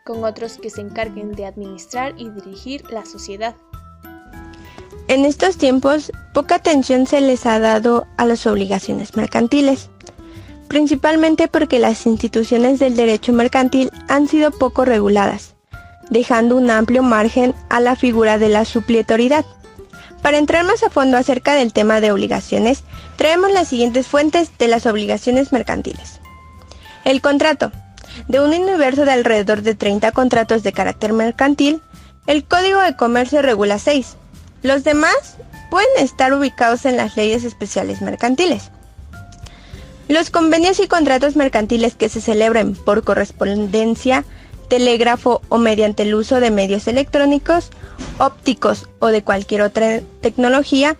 con otros que se encarguen de administrar y dirigir la sociedad. En estos tiempos, poca atención se les ha dado a las obligaciones mercantiles, principalmente porque las instituciones del derecho mercantil han sido poco reguladas, dejando un amplio margen a la figura de la supletoridad. Para entrar más a fondo acerca del tema de obligaciones, traemos las siguientes fuentes de las obligaciones mercantiles. El contrato. De un universo de alrededor de 30 contratos de carácter mercantil, el Código de Comercio regula 6. Los demás pueden estar ubicados en las leyes especiales mercantiles. Los convenios y contratos mercantiles que se celebren por correspondencia, telégrafo o mediante el uso de medios electrónicos, ópticos o de cualquier otra tecnología,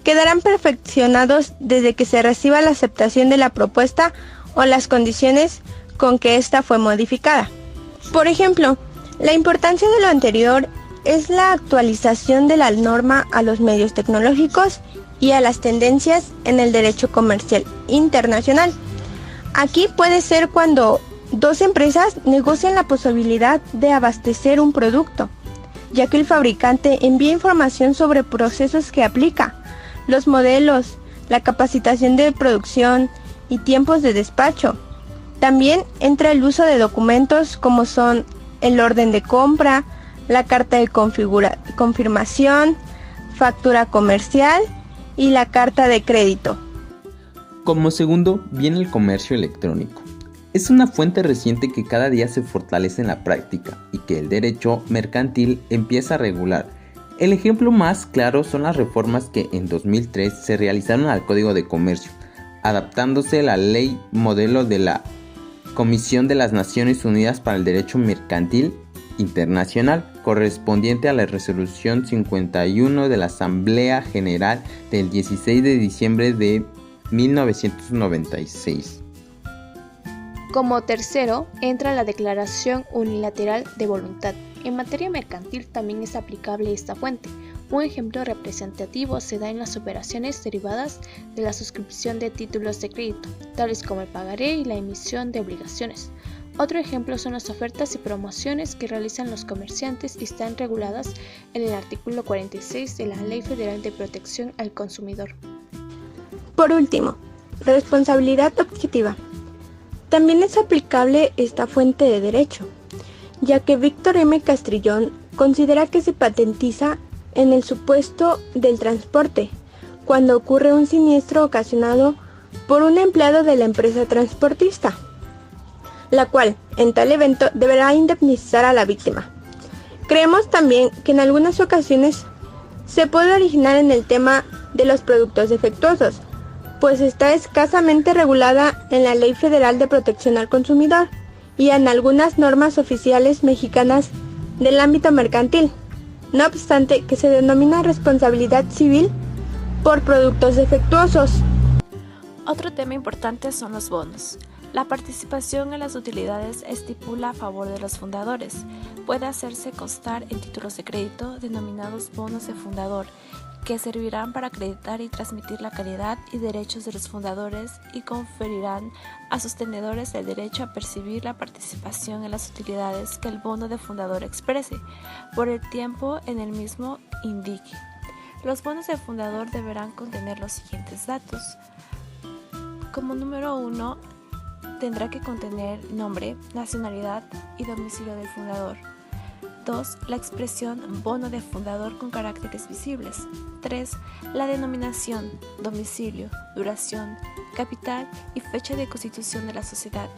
quedarán perfeccionados desde que se reciba la aceptación de la propuesta o las condiciones con que ésta fue modificada. Por ejemplo, la importancia de lo anterior es la actualización de la norma a los medios tecnológicos y a las tendencias en el derecho comercial internacional. Aquí puede ser cuando dos empresas negocian la posibilidad de abastecer un producto, ya que el fabricante envía información sobre procesos que aplica, los modelos, la capacitación de producción y tiempos de despacho. También entra el uso de documentos como son el orden de compra, la carta de confirmación, factura comercial y la carta de crédito. Como segundo, viene el comercio electrónico. Es una fuente reciente que cada día se fortalece en la práctica y que el derecho mercantil empieza a regular. El ejemplo más claro son las reformas que en 2003 se realizaron al Código de Comercio, adaptándose la ley modelo de la Comisión de las Naciones Unidas para el Derecho Mercantil Internacional, correspondiente a la Resolución 51 de la Asamblea General del 16 de diciembre de 1996. Como tercero, entra la Declaración Unilateral de Voluntad. En materia mercantil también es aplicable esta fuente. Un ejemplo representativo se da en las operaciones derivadas de la suscripción de títulos de crédito, tales como el pagaré y la emisión de obligaciones. Otro ejemplo son las ofertas y promociones que realizan los comerciantes y están reguladas en el artículo 46 de la Ley Federal de Protección al Consumidor. Por último, responsabilidad objetiva. También es aplicable esta fuente de derecho, ya que Víctor M. Castrillón considera que se patentiza en el supuesto del transporte, cuando ocurre un siniestro ocasionado por un empleado de la empresa transportista, la cual, en tal evento, deberá indemnizar a la víctima. Creemos también que en algunas ocasiones se puede originar en el tema de los productos defectuosos, pues está escasamente regulada en la Ley Federal de Protección al Consumidor y en algunas normas oficiales mexicanas del ámbito mercantil, no obstante que se denomina responsabilidad civil por productos defectuosos. Otro tema importante son los bonos. La participación en las utilidades estipula a favor de los fundadores. Puede hacerse constar en títulos de crédito denominados bonos de fundador, que servirán para acreditar y transmitir la calidad y derechos de los fundadores y conferirán a sus tenedores el derecho a percibir la participación en las utilidades que el bono de fundador exprese, por el tiempo en el mismo indique. Los bonos de fundador deberán contener los siguientes datos. Como número 1, tendrá que contener nombre, nacionalidad y domicilio del fundador. 2. La expresión bono de fundador con caracteres visibles. 3. La denominación, domicilio, duración, capital y fecha de constitución de la sociedad.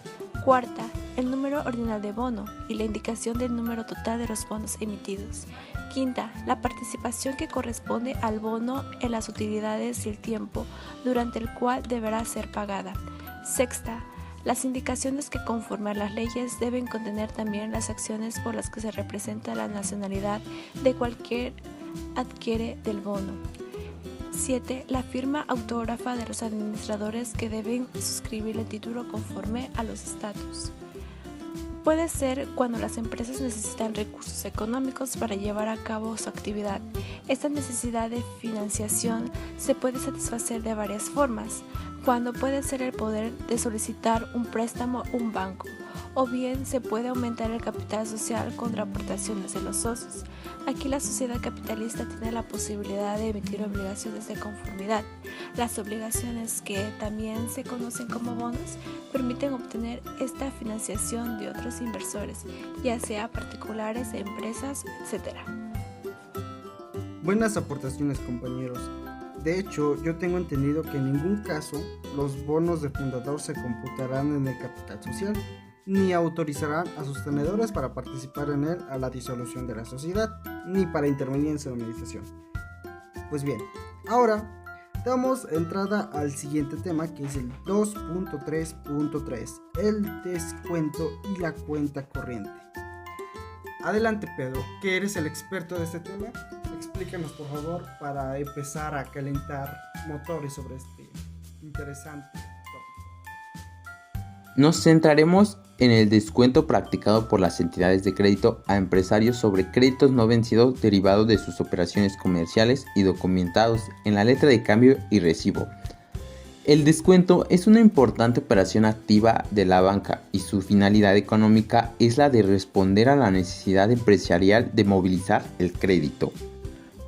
4. El número ordinal de bono y la indicación del número total de los bonos emitidos. 5. La participación que corresponde al bono en las utilidades y el tiempo durante el cual deberá ser pagada. 6. Las indicaciones que conforme a las leyes deben contener también las acciones por las que se representa la nacionalidad de cualquier adquiere del bono. 7. La firma autógrafa de los administradores que deben suscribir el título conforme a los estatus. Puede ser cuando las empresas necesitan recursos económicos para llevar a cabo su actividad. Esta necesidad de financiación se puede satisfacer de varias formas, cuando puede ser el poder de solicitar un préstamo a un banco, o bien se puede aumentar el capital social contra aportaciones de los socios. Aquí la sociedad capitalista tiene la posibilidad de emitir obligaciones de conformidad. Las obligaciones, que también se conocen como bonos, permiten obtener esta financiación de otros inversores, ya sea particulares, empresas, etc. Buenas aportaciones, compañeros. De hecho, yo tengo entendido que en ningún caso los bonos de fundador se computarán en el capital social, ni autorizarán a sus tenedores para participar en él a la disolución de la sociedad, ni para intervenir en su administración. Pues bien, ahora damos entrada al siguiente tema, que es el 2.3.3, el descuento y la cuenta corriente. Adelante, Pedro, que eres el experto de este tema. Explícanos, por favor, para empezar a calentar motores sobre este interesante tópico. Nos centraremos en el descuento practicado por las entidades de crédito a empresarios sobre créditos no vencidos derivados de sus operaciones comerciales y documentados en la letra de cambio y recibo. El descuento es una importante operación activa de la banca y su finalidad económica es la de responder a la necesidad empresarial de movilizar el crédito.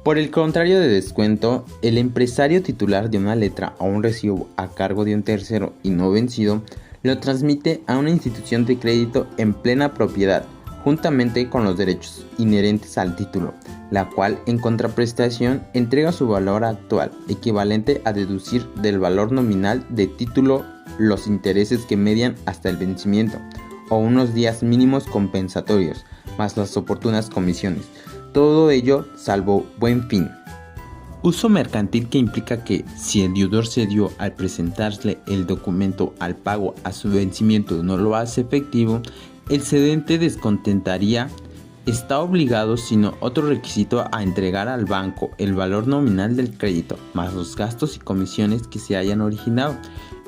Por el contrario de descuento, el empresario titular de una letra o un recibo a cargo de un tercero y no vencido lo transmite a una institución de crédito en plena propiedad, juntamente con los derechos inherentes al título, la cual en contraprestación entrega su valor actual, equivalente a deducir del valor nominal de título los intereses que median hasta el vencimiento, o unos días mínimos compensatorios, más las oportunas comisiones. Todo ello salvo buen fin. Uso mercantil, que implica que si el deudor cedió al presentarle el documento al pago a su vencimiento no lo hace efectivo, el cedente descontentaría está obligado sin otro requisito a entregar al banco el valor nominal del crédito, más los gastos y comisiones que se hayan originado.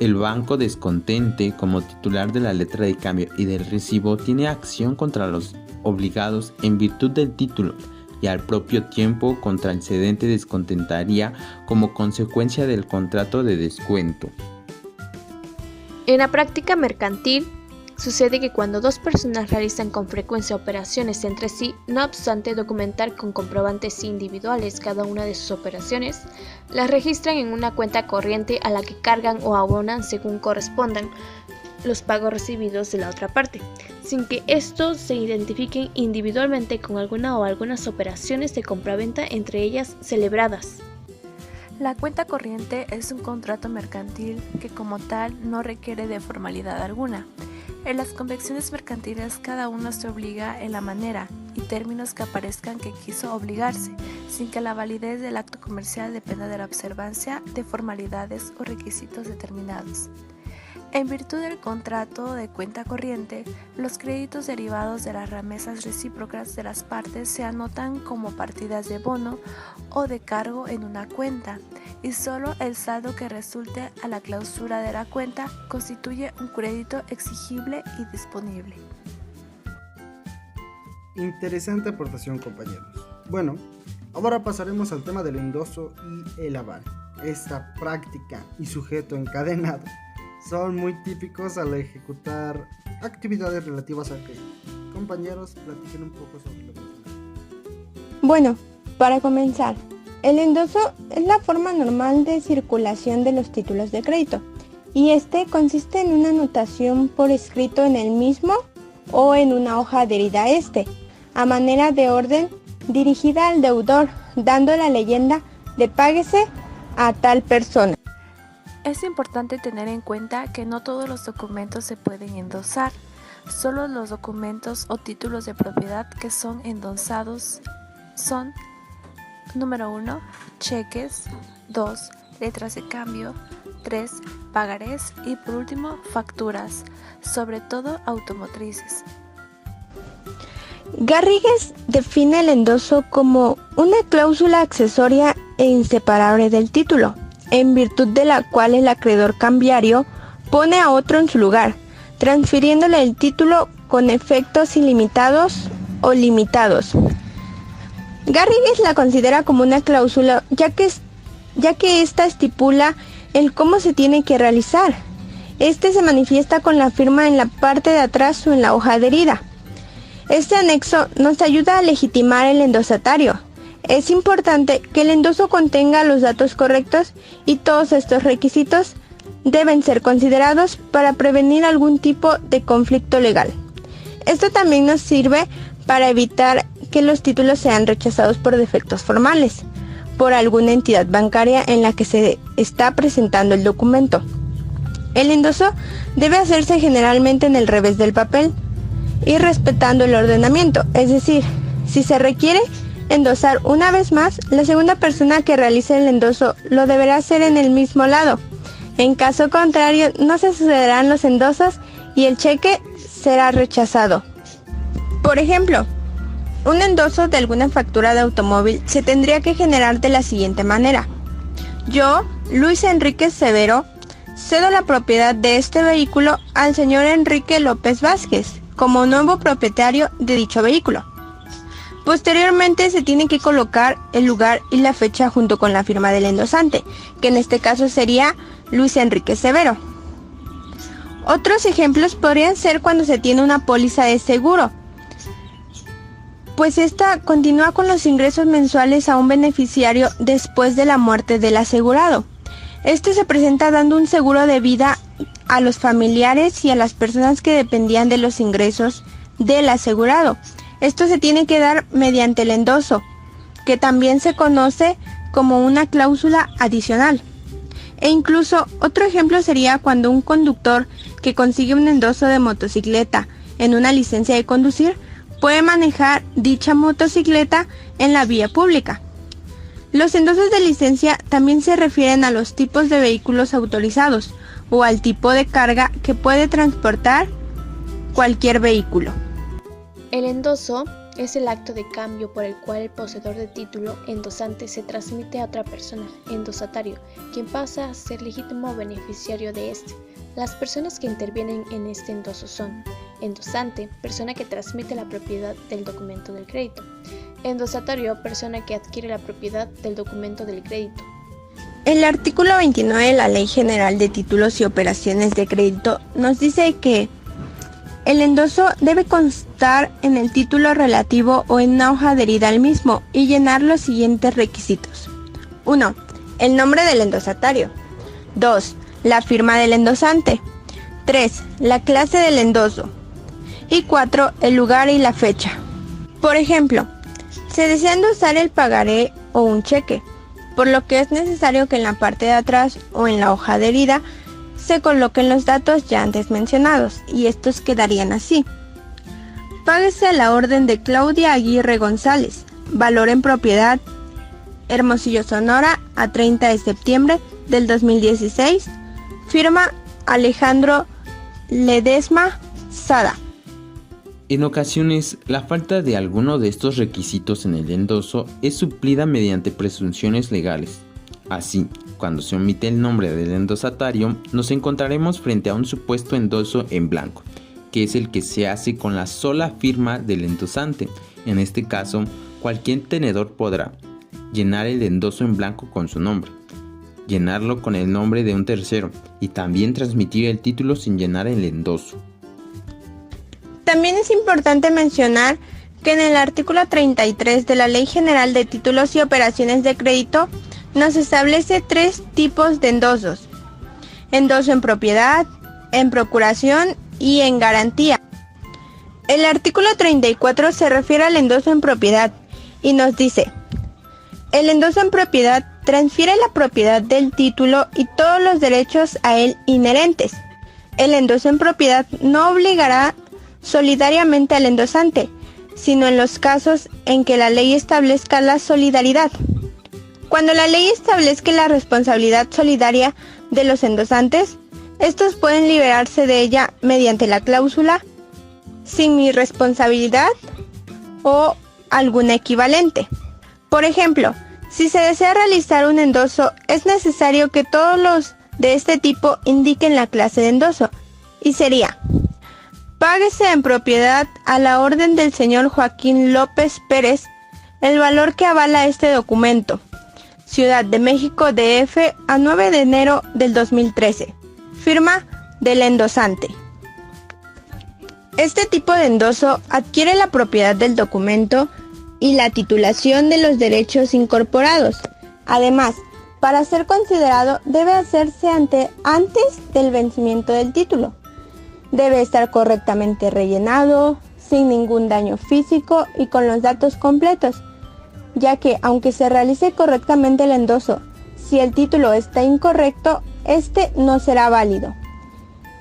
El banco descontente, como titular de la letra de cambio y del recibo, tiene acción contra los obligados en virtud del título, y al propio tiempo contra el cedente descontentaría como consecuencia del contrato de descuento. En la práctica mercantil, sucede que cuando dos personas realizan con frecuencia operaciones entre sí, no obstante documentar con comprobantes individuales cada una de sus operaciones, las registran en una cuenta corriente a la que cargan o abonan según correspondan los pagos recibidos de la otra parte, sin que estos se identifiquen individualmente con alguna o algunas operaciones de compraventa entre ellas celebradas. La cuenta corriente es un contrato mercantil que como tal no requiere de formalidad alguna. En las convenciones mercantiles cada uno se obliga en la manera y términos que aparezcan que quiso obligarse, sin que la validez del acto comercial dependa de la observancia de formalidades o requisitos determinados. En virtud del contrato de cuenta corriente, los créditos derivados de las remesas recíprocas de las partes se anotan como partidas de bono o de cargo en una cuenta, y solo el saldo que resulte a la clausura de la cuenta constituye un crédito exigible y disponible. Interesante aportación, compañeros. Bueno, ahora pasaremos al tema del endoso y el aval. Esta práctica y sujeto encadenado son muy típicos al ejecutar actividades relativas al crédito. Compañeros, platiquen un poco sobre lo que... Bueno, para comenzar, el endoso es la forma normal de circulación de los títulos de crédito y este consiste en una anotación por escrito en el mismo o en una hoja adherida a este, a manera de orden dirigida al deudor, dando la leyenda de páguese a tal persona. Es importante tener en cuenta que no todos los documentos se pueden endosar, solo los documentos o títulos de propiedad que son endosados son: número 1, cheques; 2, letras de cambio; 3, pagarés y por último, facturas, sobre todo automotrices. Garrigues define el endoso como una cláusula accesoria e inseparable del título, en virtud de la cual el acreedor cambiario pone a otro en su lugar, transfiriéndole el título con efectos ilimitados o limitados. Garrigues la considera como una cláusula ya que ésta estipula el cómo se tiene que realizar. Este se manifiesta con la firma en la parte de atrás o en la hoja adherida. Este anexo nos ayuda a legitimar el endosatario. Es importante que el endoso contenga los datos correctos y todos estos requisitos deben ser considerados para prevenir algún tipo de conflicto legal. Esto también nos sirve para evitar que los títulos sean rechazados por defectos formales, por alguna entidad bancaria en la que se está presentando el documento. El endoso debe hacerse generalmente en el revés del papel y respetando el ordenamiento, es decir, si se requiere endosar una vez más, la segunda persona que realice el endoso lo deberá hacer en el mismo lado. En caso contrario, no se sucederán los endosos y el cheque será rechazado. Por ejemplo, un endoso de alguna factura de automóvil se tendría que generar de la siguiente manera: yo, Luis Enrique Severo, cedo la propiedad de este vehículo al señor Enrique López Vázquez como nuevo propietario de dicho vehículo. Posteriormente se tiene que colocar el lugar y la fecha junto con la firma del endosante, que en este caso sería Luis Enrique Severo. Otros ejemplos podrían ser cuando se tiene una póliza de seguro, pues esta continúa con los ingresos mensuales a un beneficiario después de la muerte del asegurado. Este se presenta dando un seguro de vida a los familiares y a las personas que dependían de los ingresos del asegurado. Esto se tiene que dar mediante el endoso, que también se conoce como una cláusula adicional. E incluso otro ejemplo sería cuando un conductor que consigue un endoso de motocicleta en una licencia de conducir puede manejar dicha motocicleta en la vía pública. Los endosos de licencia también se refieren a los tipos de vehículos autorizados o al tipo de carga que puede transportar cualquier vehículo. El endoso es el acto de cambio por el cual el poseedor de título endosante se transmite a otra persona, endosatario, quien pasa a ser legítimo beneficiario de este. Las personas que intervienen en este endoso son: endosante, persona que transmite la propiedad del documento del crédito; endosatario, persona que adquiere la propiedad del documento del crédito. El artículo 29 de la Ley General de Títulos y Operaciones de Crédito nos dice que el endoso debe constar en el título relativo o en una hoja adherida al mismo y llenar los siguientes requisitos: 1. El nombre del endosatario. 2. La firma del endosante. 3. La clase del endoso. Y 4. El lugar y la fecha. Por ejemplo, se desea endosar el pagaré o un cheque, por lo que es necesario que en la parte de atrás o en la hoja adherida se coloquen los datos ya antes mencionados, y estos quedarían así: páguese a la orden de Claudia Aguirre González, valor en propiedad, Hermosillo, Sonora, a 30 de septiembre del 2016, firma Alejandro Ledesma Sada. En ocasiones, la falta de alguno de estos requisitos en el endoso es suplida mediante presunciones legales. Así, cuando se omite el nombre del endosatario, nos encontraremos frente a un supuesto endoso en blanco, que es el que se hace con la sola firma del endosante. En este caso, cualquier tenedor podrá llenar el endoso en blanco con su nombre, llenarlo con el nombre de un tercero y también transmitir el título sin llenar el endoso. También es importante mencionar que en el artículo 33 de la Ley General de Títulos y Operaciones de Crédito nos establece 3 tipos de endosos: endoso en propiedad, en procuración y en garantía. El artículo 34 se refiere al endoso en propiedad y nos dice: el endoso en propiedad transfiere la propiedad del título y todos los derechos a él inherentes. El endoso en propiedad no obligará solidariamente al endosante, sino en los casos en que la ley establezca la solidaridad. Cuando la ley establezca la responsabilidad solidaria de los endosantes, estos pueden liberarse de ella mediante la cláusula sin mi responsabilidad o alguna equivalente. Por ejemplo, si se desea realizar un endoso, es necesario que todos los de este tipo indiquen la clase de endoso, y sería: páguese en propiedad a la orden del señor Joaquín López Pérez el valor que avala este documento. Ciudad de México, DF, a 9 de enero del 2013. Firma del endosante. Este tipo de endoso adquiere la propiedad del documento y la titulación de los derechos incorporados. Además, para ser considerado debe hacerse antes del vencimiento del título. Debe estar correctamente rellenado, sin ningún daño físico y con los datos completos, ya que aunque se realice correctamente el endoso, si el título está incorrecto, este no será válido.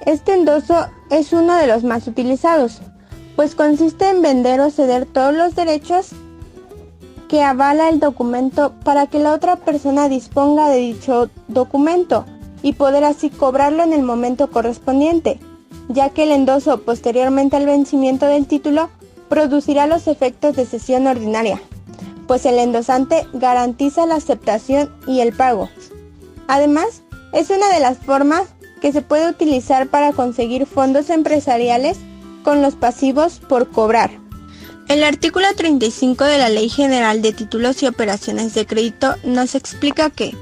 Este endoso es uno de los más utilizados, pues consiste en vender o ceder todos los derechos que avala el documento para que la otra persona disponga de dicho documento y poder así cobrarlo en el momento correspondiente, ya que el endoso posteriormente al vencimiento del título producirá los efectos de cesión ordinaria, pues el endosante garantiza la aceptación y el pago. Además, es una de las formas que se puede utilizar para conseguir fondos empresariales con los pasivos por cobrar. El artículo 35 de la Ley General de Títulos y Operaciones de Crédito nos explica que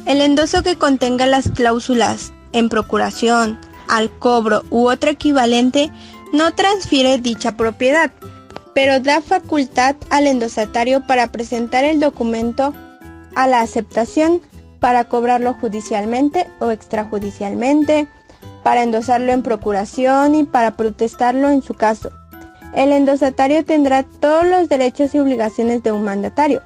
el endoso que contenga las cláusulas en procuración, al cobro u otro equivalente no transfiere dicha propiedad, pero da facultad al endosatario para presentar el documento a la aceptación, para cobrarlo judicialmente o extrajudicialmente, para endosarlo en procuración y para protestarlo en su caso. El endosatario tendrá todos los derechos y obligaciones de un mandatario.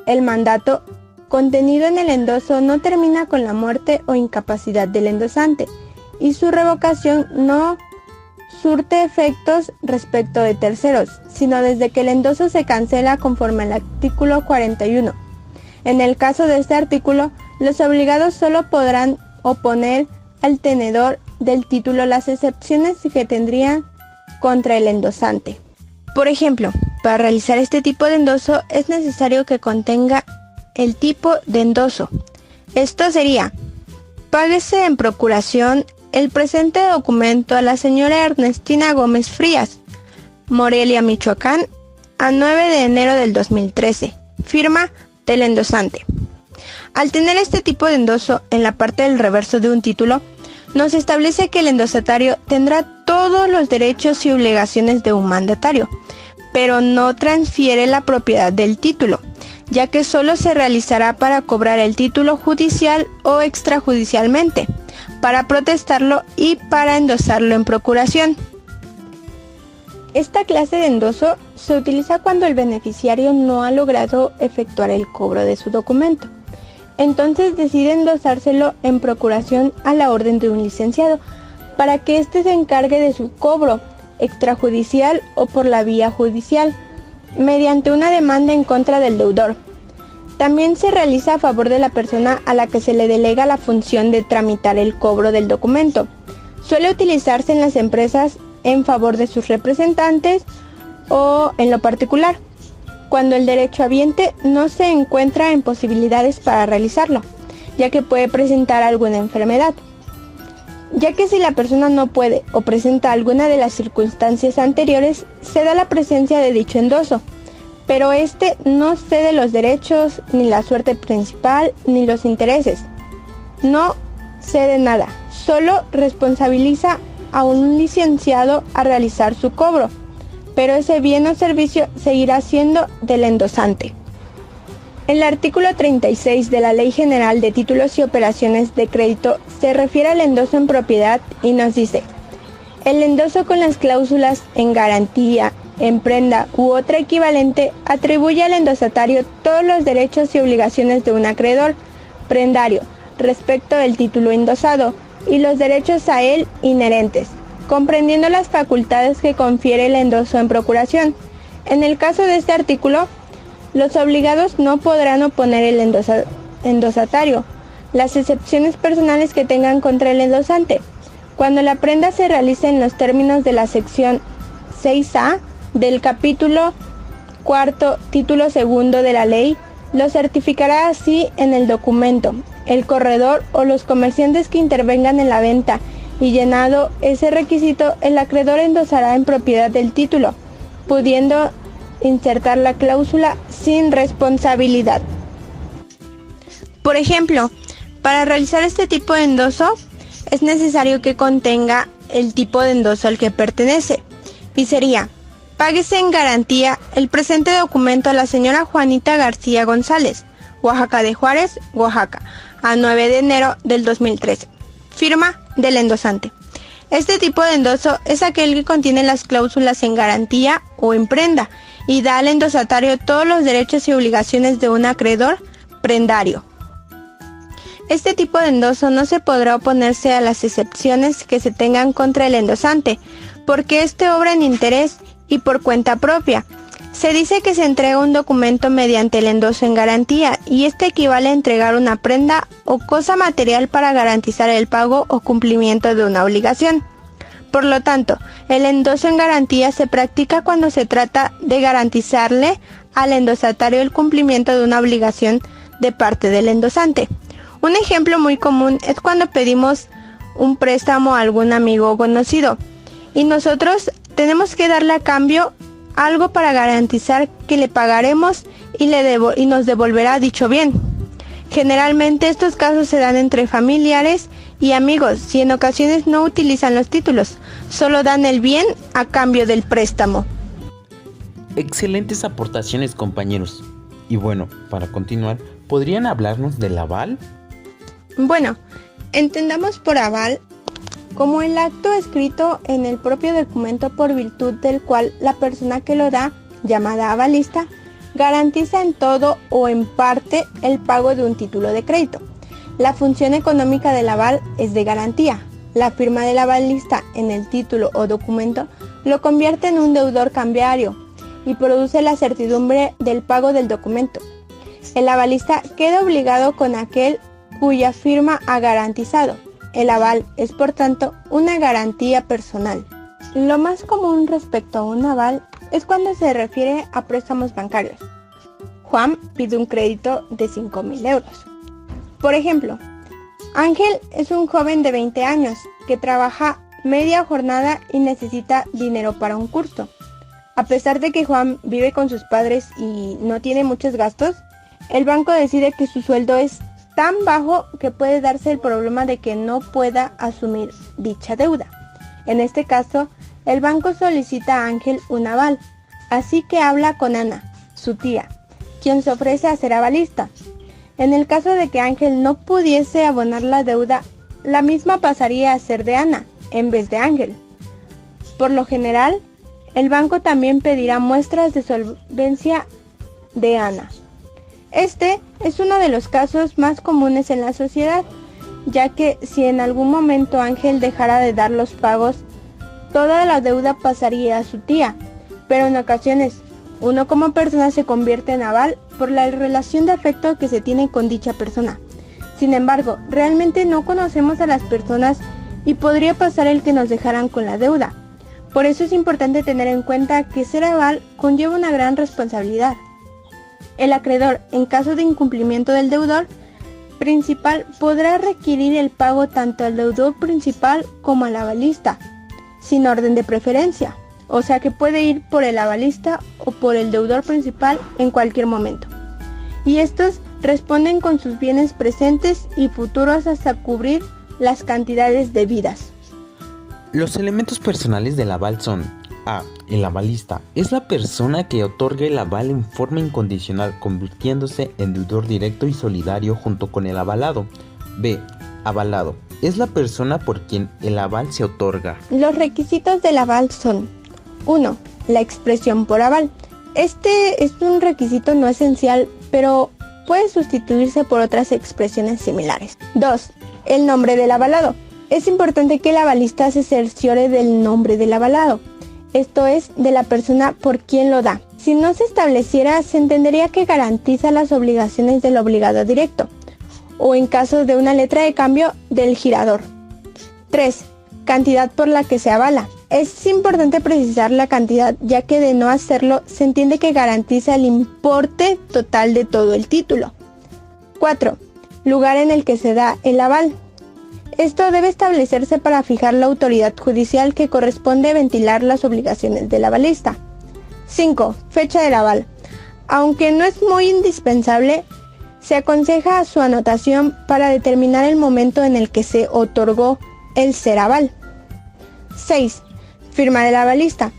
El mandato contenido en el endoso no termina con la muerte o incapacidad del endosante, y su revocación no surte efectos respecto de terceros, sino desde que el endoso se cancela conforme al artículo 41. En el caso de este artículo, los obligados solo podrán oponer al tenedor del título las excepciones que tendrían contra el endosante. Por ejemplo, para realizar este tipo de endoso es necesario que contenga el tipo de endoso. Esto sería: páguese en procuración el presente documento a la señora Ernestina Gómez Frías, Morelia, Michoacán, a 9 de enero del 2013. Firma del endosante. Al tener este tipo de endoso en la parte del reverso de un título, nos establece que el endosatario tendrá todos los derechos y obligaciones de un mandatario, pero no transfiere la propiedad del título, ya que solo se realizará para cobrar el título judicial o extrajudicialmente, para protestarlo y para endosarlo en procuración. Esta clase de endoso se utiliza cuando el beneficiario no ha logrado efectuar el cobro de su documento. Entonces decide endosárselo en procuración a la orden de un licenciado, para que éste se encargue de su cobro extrajudicial o por la vía judicial, mediante una demanda en contra del deudor. También se realiza a favor de la persona a la que se le delega la función de tramitar el cobro del documento. Suele utilizarse en las empresas en favor de sus representantes o en lo particular, cuando el derechohabiente no se encuentra en posibilidades para realizarlo. ya que puede presentar alguna enfermedad. Ya que si la persona no puede o presenta alguna de las circunstancias anteriores, se da la presencia de dicho endoso, pero este no cede los derechos, ni la suerte principal, ni los intereses. No cede nada, solo responsabiliza a un licenciado a realizar su cobro, pero ese bien o servicio seguirá siendo del endosante. El artículo 36 de la Ley General de Títulos y Operaciones de Crédito se refiere al endoso en propiedad y nos dice: el endoso con las cláusulas en garantía, en prenda u otra equivalente atribuye al endosatario todos los derechos y obligaciones de un acreedor prendario respecto del título endosado y los derechos a él inherentes, comprendiendo las facultades que confiere el endoso en procuración. En el caso de este artículo, los obligados no podrán oponer el endosatario las excepciones personales que tengan contra el endosante. Cuando la prenda se realice en los términos de la sección 6A del capítulo 4, título 2 de la ley, lo certificará así en el documento el corredor o los comerciantes que intervengan en la venta, y llenado ese requisito, el acreedor endosará en propiedad del título, pudiendo insertar la cláusula sin responsabilidad. Por ejemplo, para realizar este tipo de endoso, es necesario que contenga el tipo de endoso al que pertenece, y sería: páguese en garantía el presente documento a la señora Juanita García González, Oaxaca de Juárez, Oaxaca, a 9 de enero del 2013. Firma del endosante. Este tipo de endoso es aquel que contiene las cláusulas en garantía o en prenda y da al endosatario todos los derechos y obligaciones de un acreedor prendario. Este tipo de endoso no se podrá oponerse a las excepciones que se tengan contra el endosante, porque éste obra en interés y por cuenta propia. Se dice que se entrega un documento mediante el endoso en garantía, y este equivale a entregar una prenda o cosa material para garantizar el pago o cumplimiento de una obligación. Por lo tanto, el endoso en garantía se practica cuando se trata de garantizarle al endosatario el cumplimiento de una obligación de parte del endosante. Un ejemplo muy común es cuando pedimos un préstamo a algún amigo o conocido y nosotros tenemos que darle a cambio algo para garantizar que le pagaremos y nos devolverá dicho bien. Generalmente estos casos se dan entre familiares y amigos, y en ocasiones no utilizan los títulos, solo dan el bien a cambio del préstamo. Excelentes aportaciones, compañeros. Y bueno, para continuar, ¿podrían hablarnos del aval? Bueno, entendamos por aval como el acto escrito en el propio documento por virtud del cual la persona que lo da, llamada avalista, garantiza en todo o en parte el pago de un título de crédito. La función económica del aval es de garantía. La firma del avalista en el título o documento lo convierte en un deudor cambiario y produce la certidumbre del pago del documento. El avalista queda obligado con aquel cuya firma ha garantizado. El aval es, por tanto, una garantía personal. Lo más común respecto a un aval es cuando se refiere a préstamos bancarios. Juan pide un crédito de 5,000 euros. Por ejemplo, Ángel es un joven de 20 años que trabaja media jornada y necesita dinero para un curso. A pesar de que Juan vive con sus padres y no tiene muchos gastos, el banco decide que su sueldo es tan bajo que puede darse el problema de que no pueda asumir dicha deuda. En este caso, el banco solicita a Ángel un aval, así que habla con Ana, su tía, quien se ofrece a ser avalista. En el caso de que Ángel no pudiese abonar la deuda, la misma pasaría a ser de Ana, en vez de Ángel. Por lo general, el banco también pedirá muestras de solvencia de Ana. Este es uno de los casos más comunes en la sociedad, ya que si en algún momento Ángel dejara de dar los pagos, toda la deuda pasaría a su tía, pero en ocasiones uno como persona se convierte en aval por la relación de afecto que se tiene con dicha persona. Sin embargo, realmente no conocemos a las personas y podría pasar el que nos dejaran con la deuda. Por eso es importante tener en cuenta que ser aval conlleva una gran responsabilidad. El acreedor, en caso de incumplimiento del deudor, principal podrá requerir el pago tanto al deudor principal como al avalista, sin orden de preferencia, o sea que puede ir por el avalista o por el deudor principal en cualquier momento. Y estos responden con sus bienes presentes y futuros hasta cubrir las cantidades debidas. Los elementos personales del aval son: A. El avalista es la persona que otorga el aval en forma incondicional, convirtiéndose en deudor directo y solidario junto con el avalado. B. Avalado es la persona por quien el aval se otorga. Los requisitos del aval son: 1. La expresión por aval. Este es un requisito no esencial, pero puede sustituirse por otras expresiones similares. 2. El nombre del avalado. Es importante que el avalista se cerciore del nombre del avalado, esto es, de la persona por quien lo da. Si no se estableciera, se entendería que garantiza las obligaciones del obligado directo, o en caso de una letra de cambio, del girador. 3. Cantidad por la que se avala. Es importante precisar la cantidad, ya que de no hacerlo, se entiende que garantiza el importe total de todo el título. 4. Lugar en el que se da el aval. Esto debe establecerse para fijar la autoridad judicial que corresponde ventilar las obligaciones del avalista. 5. Fecha del aval. Aunque no es muy indispensable, se aconseja su anotación para determinar el momento en el que se otorgó el ser aval. 6. Firma del avalista.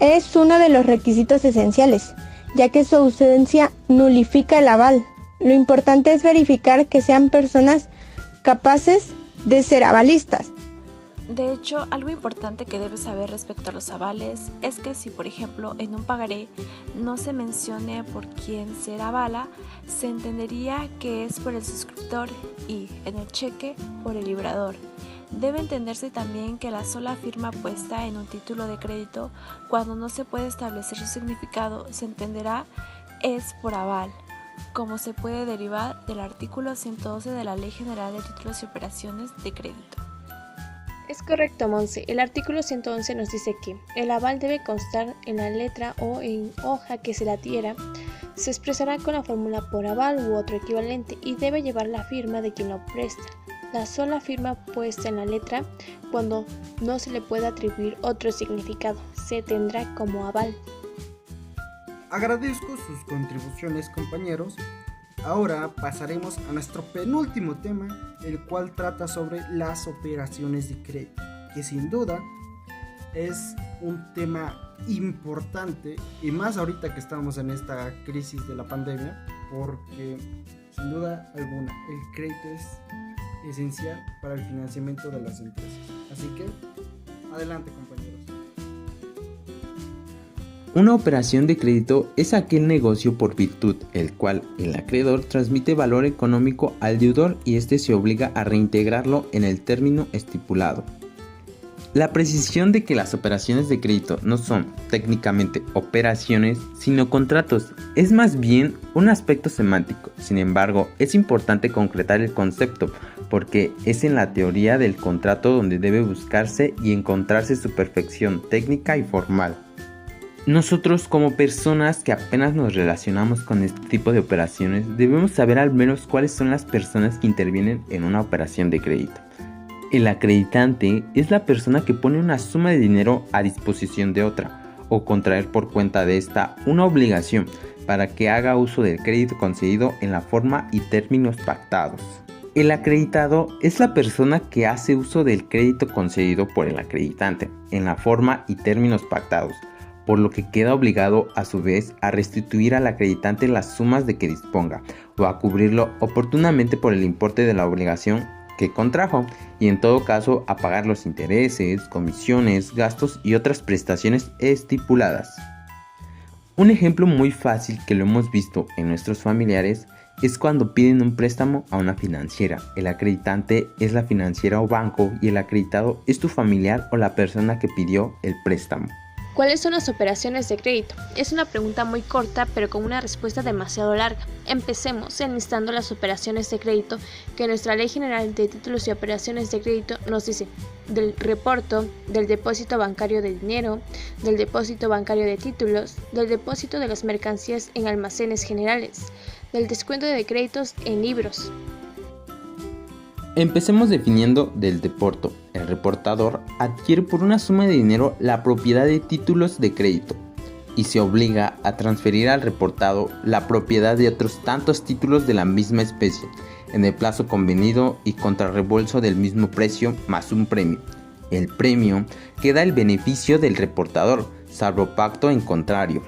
Es uno de los requisitos esenciales, ya que su ausencia nulifica el aval. Lo importante es verificar que sean personas capaces de ser avalistas. De hecho, algo importante que debes saber respecto a los avales es que si, por ejemplo, en un pagaré no se mencione por quién se avala, se entendería que es por el suscriptor y, en el cheque, por el librador. Debe entenderse también que la sola firma puesta en un título de crédito, cuando no se puede establecer su significado, se entenderá es por aval, como se puede derivar del artículo 112 de la Ley General de Títulos y Operaciones de Crédito. Es correcto, Monse. El artículo 111 nos dice que el aval debe constar en la letra o en hoja que se la diera, se expresará con la fórmula por aval u otro equivalente y debe llevar la firma de quien lo presta. La sola firma puesta en la letra, cuando no se le pueda atribuir otro significado, se tendrá como aval. Agradezco sus contribuciones, compañeros. Ahora pasaremos a nuestro penúltimo tema, el cual trata sobre las operaciones de crédito, que sin duda es un tema importante, y más ahorita que estamos en esta crisis de la pandemia, porque sin duda alguna el crédito es esencial para el financiamiento de las empresas. Así que, adelante, compañeros. Una operación de crédito es aquel negocio por virtud el cual el acreedor transmite valor económico al deudor y éste se obliga a reintegrarlo en el término estipulado. La precisión de que las operaciones de crédito no son técnicamente operaciones, sino contratos, es más bien un aspecto semántico. Sin embargo, es importante concretar el concepto, porque es en la teoría del contrato donde debe buscarse y encontrarse su perfección técnica y formal. Nosotros, como personas que apenas nos relacionamos con este tipo de operaciones, debemos saber al menos cuáles son las personas que intervienen en una operación de crédito. El acreditante es la persona que pone una suma de dinero a disposición de otra, o contraer por cuenta de esta una obligación para que haga uso del crédito concedido en la forma y términos pactados. El acreditado es la persona que hace uso del crédito concedido por el acreditante en la forma y términos pactados, por lo que queda obligado a su vez a restituir al acreditante las sumas de que disponga o a cubrirlo oportunamente por el importe de la obligación que contrajo, y en todo caso a pagar los intereses, comisiones, gastos y otras prestaciones estipuladas. Un ejemplo muy fácil que lo hemos visto en nuestros familiares es cuando piden un préstamo a una financiera. El acreditante es la financiera o banco y el acreditado es tu familiar o la persona que pidió el préstamo. ¿Cuáles son las operaciones de crédito? Es una pregunta muy corta, pero con una respuesta demasiado larga. Empecemos enlistando las operaciones de crédito que nuestra Ley General de Títulos y Operaciones de Crédito nos dice: del reporto, del depósito bancario de dinero, del depósito bancario de títulos, del depósito de las mercancías en almacenes generales, del descuento de créditos en libros. Empecemos definiendo del deporto. El reportador adquiere por una suma de dinero la propiedad de títulos de crédito y se obliga a transferir al reportado la propiedad de otros tantos títulos de la misma especie en el plazo convenido y contra reembolso del mismo precio más un premio. El premio queda el beneficio del reportador, salvo pacto en contrario.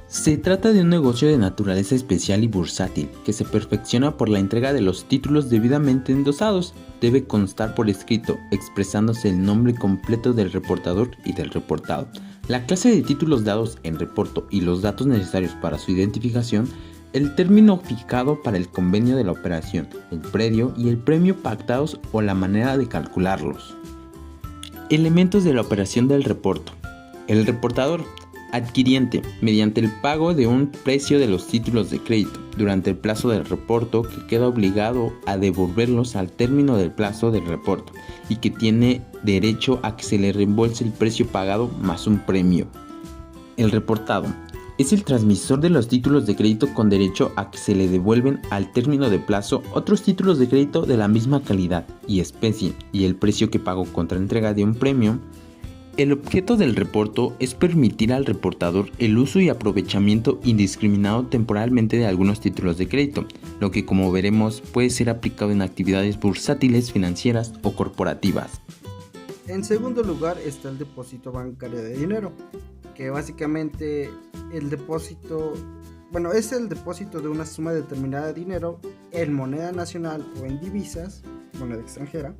Se trata de un negocio de naturaleza especial y bursátil, que se perfecciona por la entrega de los títulos debidamente endosados. Debe constar por escrito, expresándose el nombre completo del reportador y del reportado, la clase de títulos dados en reporto y los datos necesarios para su identificación, el término fijado para el convenio de la operación, el predio y el premio pactados o la manera de calcularlos. Elementos de la operación del reporto. El reportador adquiriente, mediante el pago de un precio de los títulos de crédito durante el plazo del reporto, que queda obligado a devolverlos al término del plazo del reporto y que tiene derecho a que se le reembolse el precio pagado más un premio. El reportado es el transmisor de los títulos de crédito con derecho a que se le devuelven al término de plazo otros títulos de crédito de la misma calidad y especie y el precio que pagó contra entrega de un premio. El objeto del reporto es permitir al reportador el uso y aprovechamiento indiscriminado temporalmente de algunos títulos de crédito, lo que, como veremos, puede ser aplicado en actividades bursátiles, financieras o corporativas. En segundo lugar está el depósito bancario de dinero, que básicamente el depósito, es el depósito de una suma determinada de dinero en moneda nacional o en divisas, moneda extranjera,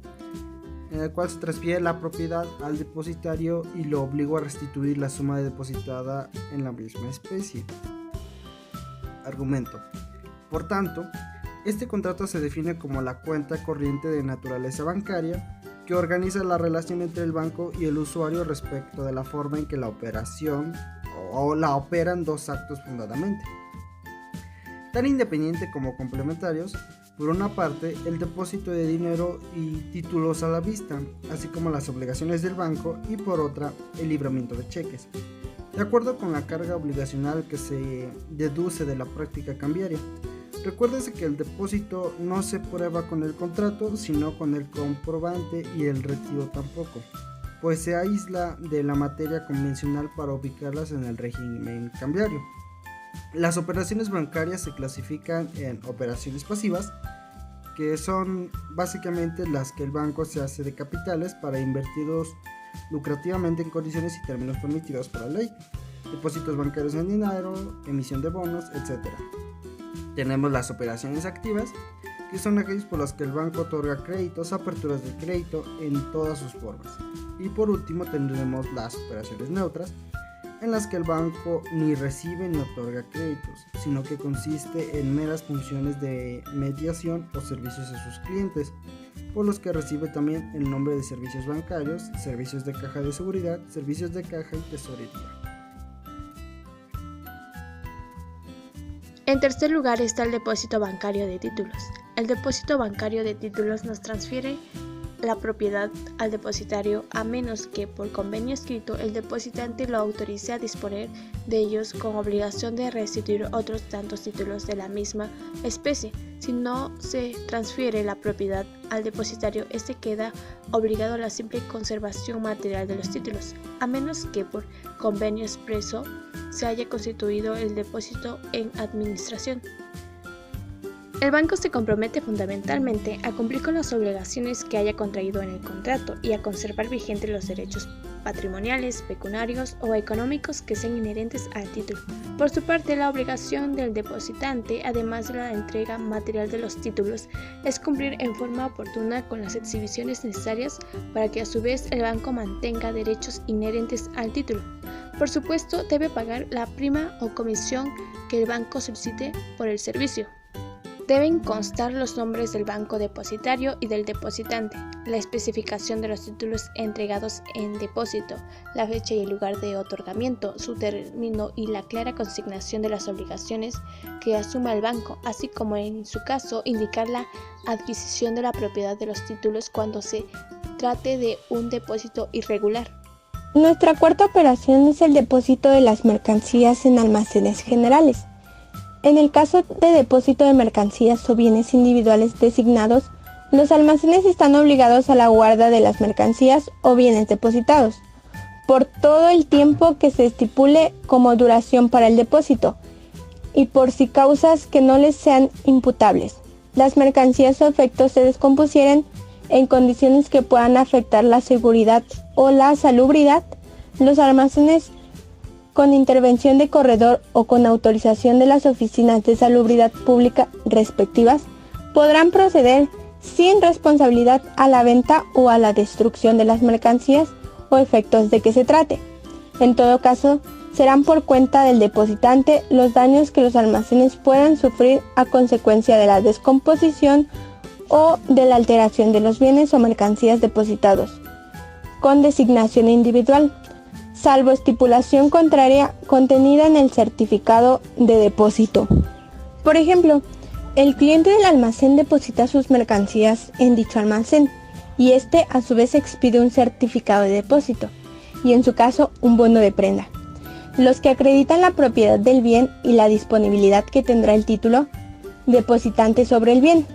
en el cual se transfiere la propiedad al depositario y lo obligó a restituir la suma depositada en la misma especie. Argumento. Por tanto, este contrato se define como la cuenta corriente de naturaleza bancaria que organiza la relación entre el banco y el usuario respecto de la forma en que la operación o la operan dos actos fundamentalmente, tan independiente como complementarios. Por una parte, el depósito de dinero y títulos a la vista, así como las obligaciones del banco, y por otra, el libramiento de cheques, de acuerdo con la carga obligacional que se deduce de la práctica cambiaria. Recuérdese que el depósito no se prueba con el contrato, sino con el comprobante, y el retiro tampoco, pues se aísla de la materia convencional para ubicarlas en el régimen cambiario. Las operaciones bancarias se clasifican en operaciones pasivas, que son básicamente las que el banco se hace de capitales para invertirlos lucrativamente en condiciones y términos permitidos por la ley, depósitos bancarios en dinero, emisión de bonos, etc. Tenemos las operaciones activas, que son aquellas por las que el banco otorga créditos, aperturas de crédito en todas sus formas. Y por último tendremos las operaciones neutras, en las que el banco ni recibe ni otorga créditos, sino que consiste en meras funciones de mediación o servicios a sus clientes, por los que recibe también el nombre de servicios bancarios, servicios de caja de seguridad, servicios de caja y tesorería. En tercer lugar está el depósito bancario de títulos. El depósito bancario de títulos nos transfiere la propiedad al depositario a menos que por convenio escrito el depositante lo autorice a disponer de ellos con obligación de restituir otros tantos títulos de la misma especie. Si no se transfiere la propiedad al depositario, este queda obligado a la simple conservación material de los títulos, a menos que por convenio expreso se haya constituido el depósito en administración. El banco se compromete fundamentalmente a cumplir con las obligaciones que haya contraído en el contrato y a conservar vigentes los derechos patrimoniales, pecuniarios o económicos que sean inherentes al título. Por su parte, la obligación del depositante, además de la entrega material de los títulos, es cumplir en forma oportuna con las exhibiciones necesarias para que a su vez el banco mantenga derechos inherentes al título. Por supuesto, debe pagar la prima o comisión que el banco solicite por el servicio. Deben constar los nombres del banco depositario y del depositante, la especificación de los títulos entregados en depósito, la fecha y el lugar de otorgamiento, su término y la clara consignación de las obligaciones que asuma el banco, así como en su caso indicar la adquisición de la propiedad de los títulos cuando se trate de un depósito irregular. Nuestra cuarta operación es el depósito de las mercancías en almacenes generales. En el caso de depósito de mercancías o bienes individuales designados, Los almacenes están obligados a la guarda de las mercancías o bienes depositados por todo el tiempo que se estipule como duración para el depósito y por si causas que no les sean imputables, las mercancías o efectos se descompusieren en condiciones que puedan afectar la seguridad o la salubridad. Los almacenes con intervención de corredor o con autorización de las oficinas de salubridad pública respectivas podrán proceder sin responsabilidad a la venta o a la destrucción de las mercancías o efectos de que se trate. En todo caso, serán por cuenta del depositante los daños que los almacenes puedan sufrir a consecuencia de la descomposición o de la alteración de los bienes o mercancías depositados, con designación individual, salvo estipulación contraria contenida en el certificado de depósito. Por ejemplo, el cliente del almacén deposita sus mercancías en dicho almacén y este a su vez expide un certificado de depósito y en su caso un bono de prenda, los que acreditan la propiedad del bien y la disponibilidad que tendrá el título depositante sobre el bien.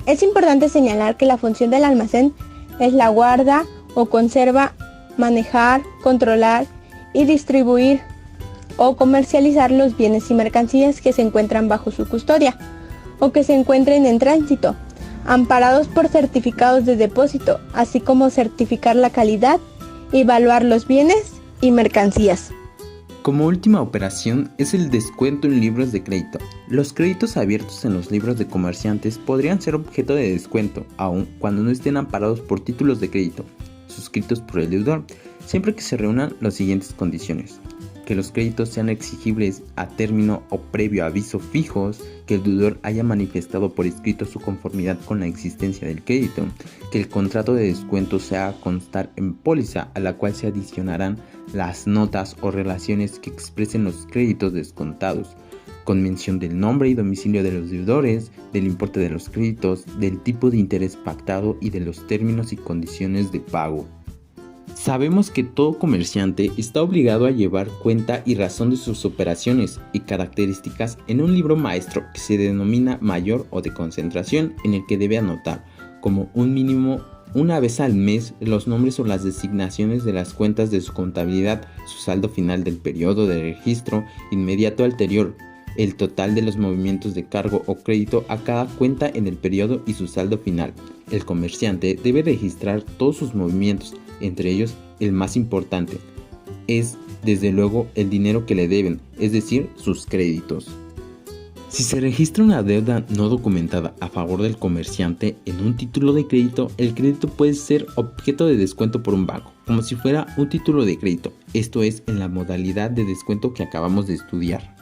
Es importante señalar que la función del almacén es la guarda o conserva, manejar, controlar y distribuir o comercializar los bienes y mercancías que se encuentran bajo su custodia o que se encuentren en tránsito, amparados por certificados de depósito, así como certificar la calidad y evaluar los bienes y mercancías. Como última operación es el descuento en libros de crédito. Los créditos abiertos en los libros de comerciantes podrían ser objeto de descuento, aun cuando no estén amparados por títulos de crédito suscritos por el deudor, siempre que se reúnan las siguientes condiciones: que los créditos sean exigibles a término o previo aviso fijos, que el deudor haya manifestado por escrito su conformidad con la existencia del crédito, que el contrato de descuento se haga constar en póliza a la cual se adicionarán las notas o relaciones que expresen los créditos descontados, con mención del nombre y domicilio de los deudores, del importe de los créditos, del tipo de interés pactado y de los términos y condiciones de pago. Sabemos que todo comerciante está obligado a llevar cuenta y razón de sus operaciones y características en un libro maestro que se denomina mayor o de concentración, en el que debe anotar como un mínimo una vez al mes los nombres o las designaciones de las cuentas de su contabilidad, su saldo final del periodo de registro inmediato anterior, el total de los movimientos de cargo o crédito a cada cuenta en el periodo y su saldo final. El comerciante debe registrar todos sus movimientos, entre ellos el más importante es desde luego el dinero que le deben, es decir, sus créditos. Si se registra una deuda no documentada a favor del comerciante en un título de crédito, el crédito puede ser objeto de descuento por un banco, como si fuera un título de crédito, esto es en la modalidad de descuento que acabamos de estudiar.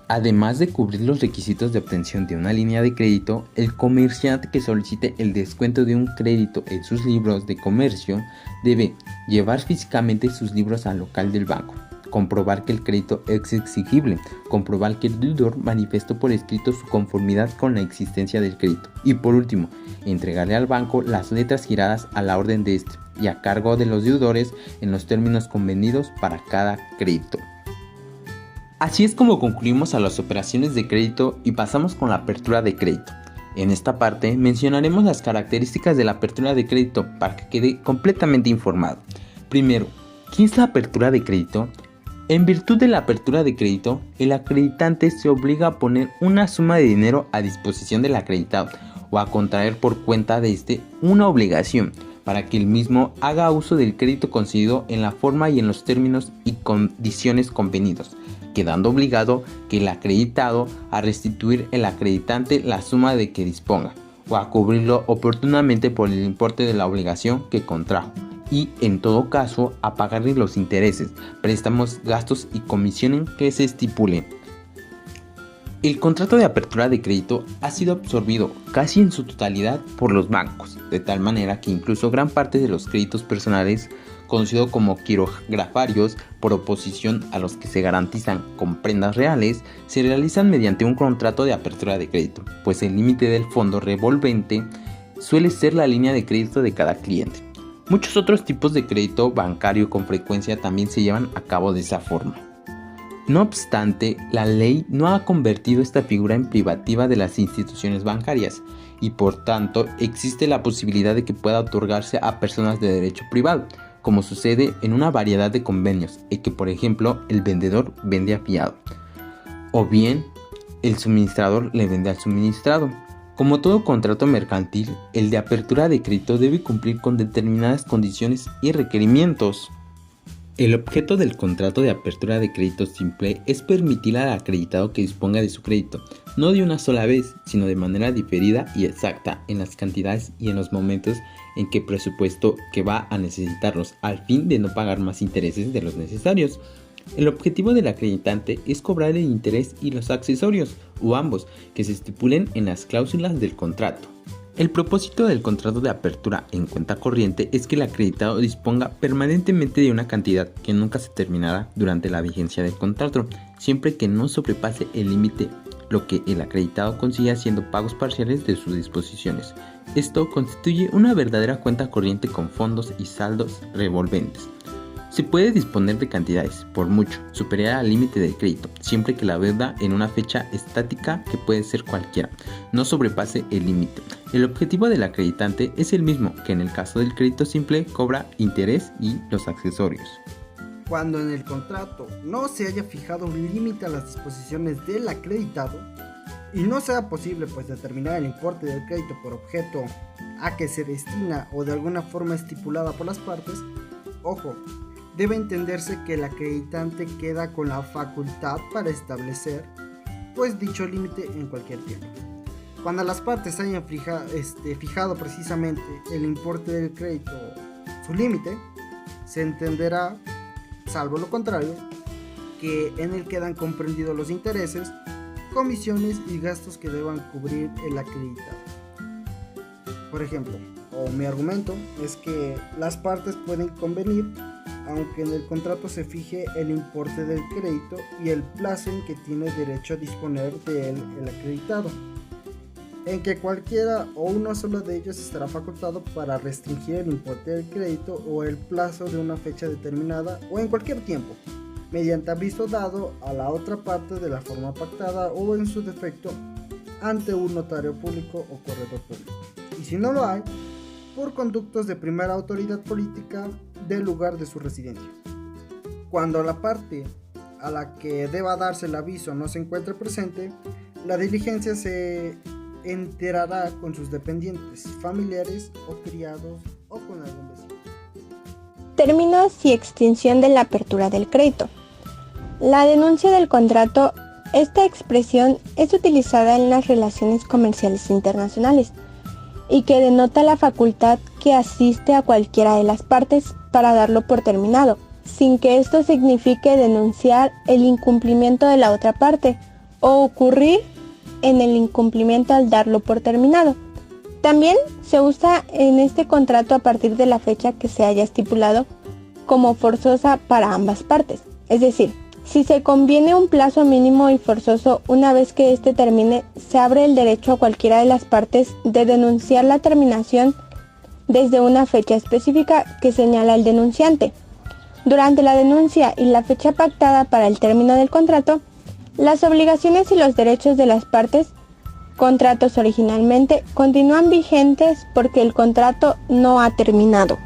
Además de cubrir los requisitos de obtención de una línea de crédito, el comerciante que solicite el descuento de un crédito en sus libros de comercio debe llevar físicamente sus libros al local del banco, comprobar que el crédito es exigible, comprobar que el deudor manifestó por escrito su conformidad con la existencia del crédito y por último, entregarle al banco las letras giradas a la orden de este y a cargo de los deudores en los términos convenidos para cada crédito. Así es como concluimos a las operaciones de crédito y pasamos con la apertura de crédito. En esta parte mencionaremos las características de la apertura de crédito para que quede completamente informado. Primero, ¿qué es la apertura de crédito? En virtud de la apertura de crédito, el acreditante se obliga a poner una suma de dinero a disposición del acreditado o a contraer por cuenta de este una obligación para que el mismo haga uso del crédito concedido en la forma y en los términos y condiciones convenidos, quedando obligado que el acreditado a restituir el acreditante la suma de que disponga o a cubrirlo oportunamente por el importe de la obligación que contrajo y en todo caso a pagarle los intereses, préstamos, gastos y comisiones que se estipulen. El contrato de apertura de crédito ha sido absorbido casi en su totalidad por los bancos, de tal manera que incluso gran parte de los créditos personales, conocido como quirografarios, por oposición a los que se garantizan con prendas reales, se realizan mediante un contrato de apertura de crédito, pues el límite del fondo revolvente suele ser la línea de crédito de cada cliente. Muchos otros tipos de crédito bancario con frecuencia también se llevan a cabo de esa forma. No obstante, la ley no ha convertido esta figura en privativa de las instituciones bancarias y por tanto existe la posibilidad de que pueda otorgarse a personas de derecho privado, como sucede en una variedad de convenios, en que por ejemplo el vendedor vende a fiado, o bien el suministrador le vende al suministrado. Como todo contrato mercantil, el de apertura de crédito debe cumplir con determinadas condiciones y requerimientos. El objeto del contrato de apertura de crédito simple es permitir al acreditado que disponga de su crédito, no de una sola vez, sino de manera diferida y exacta en las cantidades y en los momentos en que presupuesto que va a necesitarlos, al fin de no pagar más intereses de los necesarios. El objetivo del acreditante es cobrar el interés y los accesorios, o ambos, que se estipulen en las cláusulas del contrato. El propósito del contrato de apertura en cuenta corriente es que el acreditado disponga permanentemente de una cantidad que nunca se terminará durante la vigencia del contrato, siempre que no sobrepase el límite, lo que el acreditado consigue haciendo pagos parciales de sus disposiciones. Esto constituye una verdadera cuenta corriente con fondos y saldos revolventes. Se puede disponer de cantidades, por mucho, superior al límite de crédito, siempre que la deuda en una fecha estática, que puede ser cualquiera, no sobrepase el límite. El objetivo del acreditante es el mismo que en el caso del crédito simple, cobra interés y los accesorios. Cuando en el contrato no se haya fijado un límite a las disposiciones del acreditado y no sea posible determinar el importe del crédito por objeto a que se destina o de alguna forma estipulada por las partes, ojo, debe entenderse que el acreditante queda con la facultad para establecer dicho límite en cualquier tiempo. Cuando las partes hayan fijado precisamente el importe del crédito, su límite, se entenderá, salvo lo contrario, que en él quedan comprendidos los intereses, comisiones y gastos que deban cubrir el acreditado. Por ejemplo, mi argumento es que las partes pueden convenir, aunque en el contrato se fije el importe del crédito y el plazo en que tiene derecho a disponer de él el acreditado, en que cualquiera o uno solo de ellos estará facultado para restringir el importe del crédito o el plazo de una fecha determinada o en cualquier tiempo, mediante aviso dado a la otra parte de la forma pactada o en su defecto ante un notario público o corredor público, y si no lo hay, por conductos de primera autoridad política del lugar de su residencia. Cuando la parte a la que deba darse el aviso no se encuentre presente, la diligencia se enterará con sus dependientes, familiares o criados o con algún vecino. Términos y extinción de la apertura del crédito. La denuncia del contrato. Esta expresión es utilizada en las relaciones comerciales internacionales y que denota la facultad que asiste a cualquiera de las partes para darlo por terminado, sin que esto signifique denunciar el incumplimiento de la otra parte o ocurrir en el incumplimiento al darlo por terminado. También se usa en este contrato a partir de la fecha que se haya estipulado como forzosa para ambas partes, es decir, si se conviene un plazo mínimo y forzoso, una vez que éste termine, se abre el derecho a cualquiera de las partes de denunciar la terminación desde una fecha específica que señala el denunciante. Durante la denuncia y la fecha pactada para el término del contrato, las obligaciones y los derechos de las partes contratos originalmente continúan vigentes porque el contrato no ha terminado.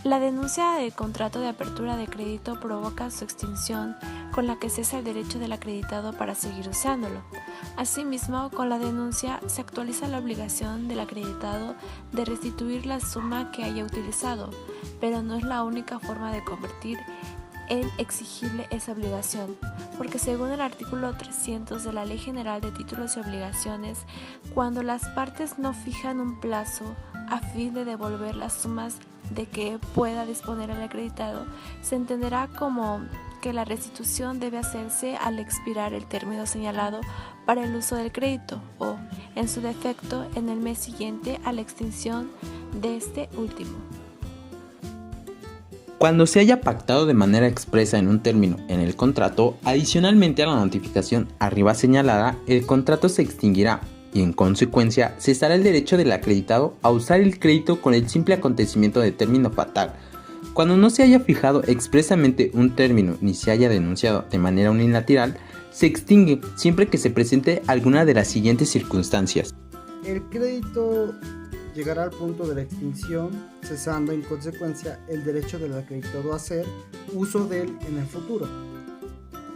La denuncia de contrato de apertura de crédito provoca su extinción, con la que cesa el derecho del acreditado para seguir usándolo. Asimismo, con la denuncia se actualiza la obligación del acreditado de restituir la suma que haya utilizado, pero no es la única forma de convertir en exigible esa obligación, porque según el artículo 300 de la Ley General de Títulos y Obligaciones, cuando las partes no fijan un plazo a fin de devolver las sumas de que pueda disponer el acreditado, se entenderá como que la restitución debe hacerse al expirar el término señalado para el uso del crédito o, en su defecto, en el mes siguiente a la extinción de este último. Cuando se haya pactado de manera expresa en un término en el contrato, adicionalmente a la notificación arriba señalada, el contrato se extinguirá y en consecuencia cesará el derecho del acreditado a usar el crédito con el simple acontecimiento de término fatal, Cuando no se haya fijado expresamente un término ni se haya denunciado de manera unilateral, se extingue siempre que se presente alguna de las siguientes circunstancias. El crédito llegará al punto de la extinción, cesando en consecuencia el derecho del acreditado a hacer uso de él en el futuro.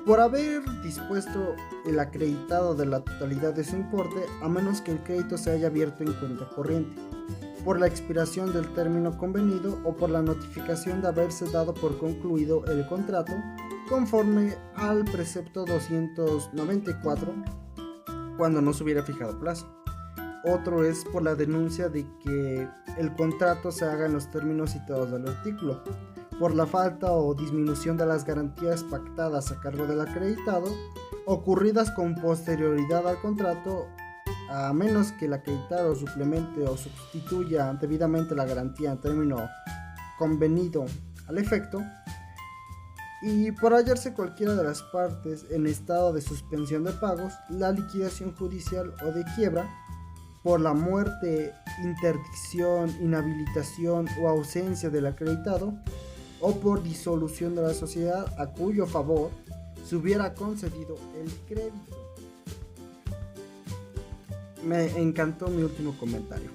Por haber dispuesto el acreditado de la totalidad de su importe, a menos que el crédito se haya abierto en cuenta corriente, por la expiración del término convenido o por la notificación de haberse dado por concluido el contrato, conforme al precepto 294, cuando no se hubiera fijado plazo. Otro es por la denuncia de que el contrato se haga en los términos citados del artículo, por la falta o disminución de las garantías pactadas a cargo del acreditado, ocurridas con posterioridad al contrato, a menos que el acreditado suplemente o sustituya debidamente la garantía en término convenido al efecto, y por hallarse cualquiera de las partes en estado de suspensión de pagos, la liquidación judicial o de quiebra, por la muerte, interdicción, inhabilitación o ausencia del acreditado, o por disolución de la sociedad a cuyo favor se hubiera concedido el crédito. Me encantó mi último comentario.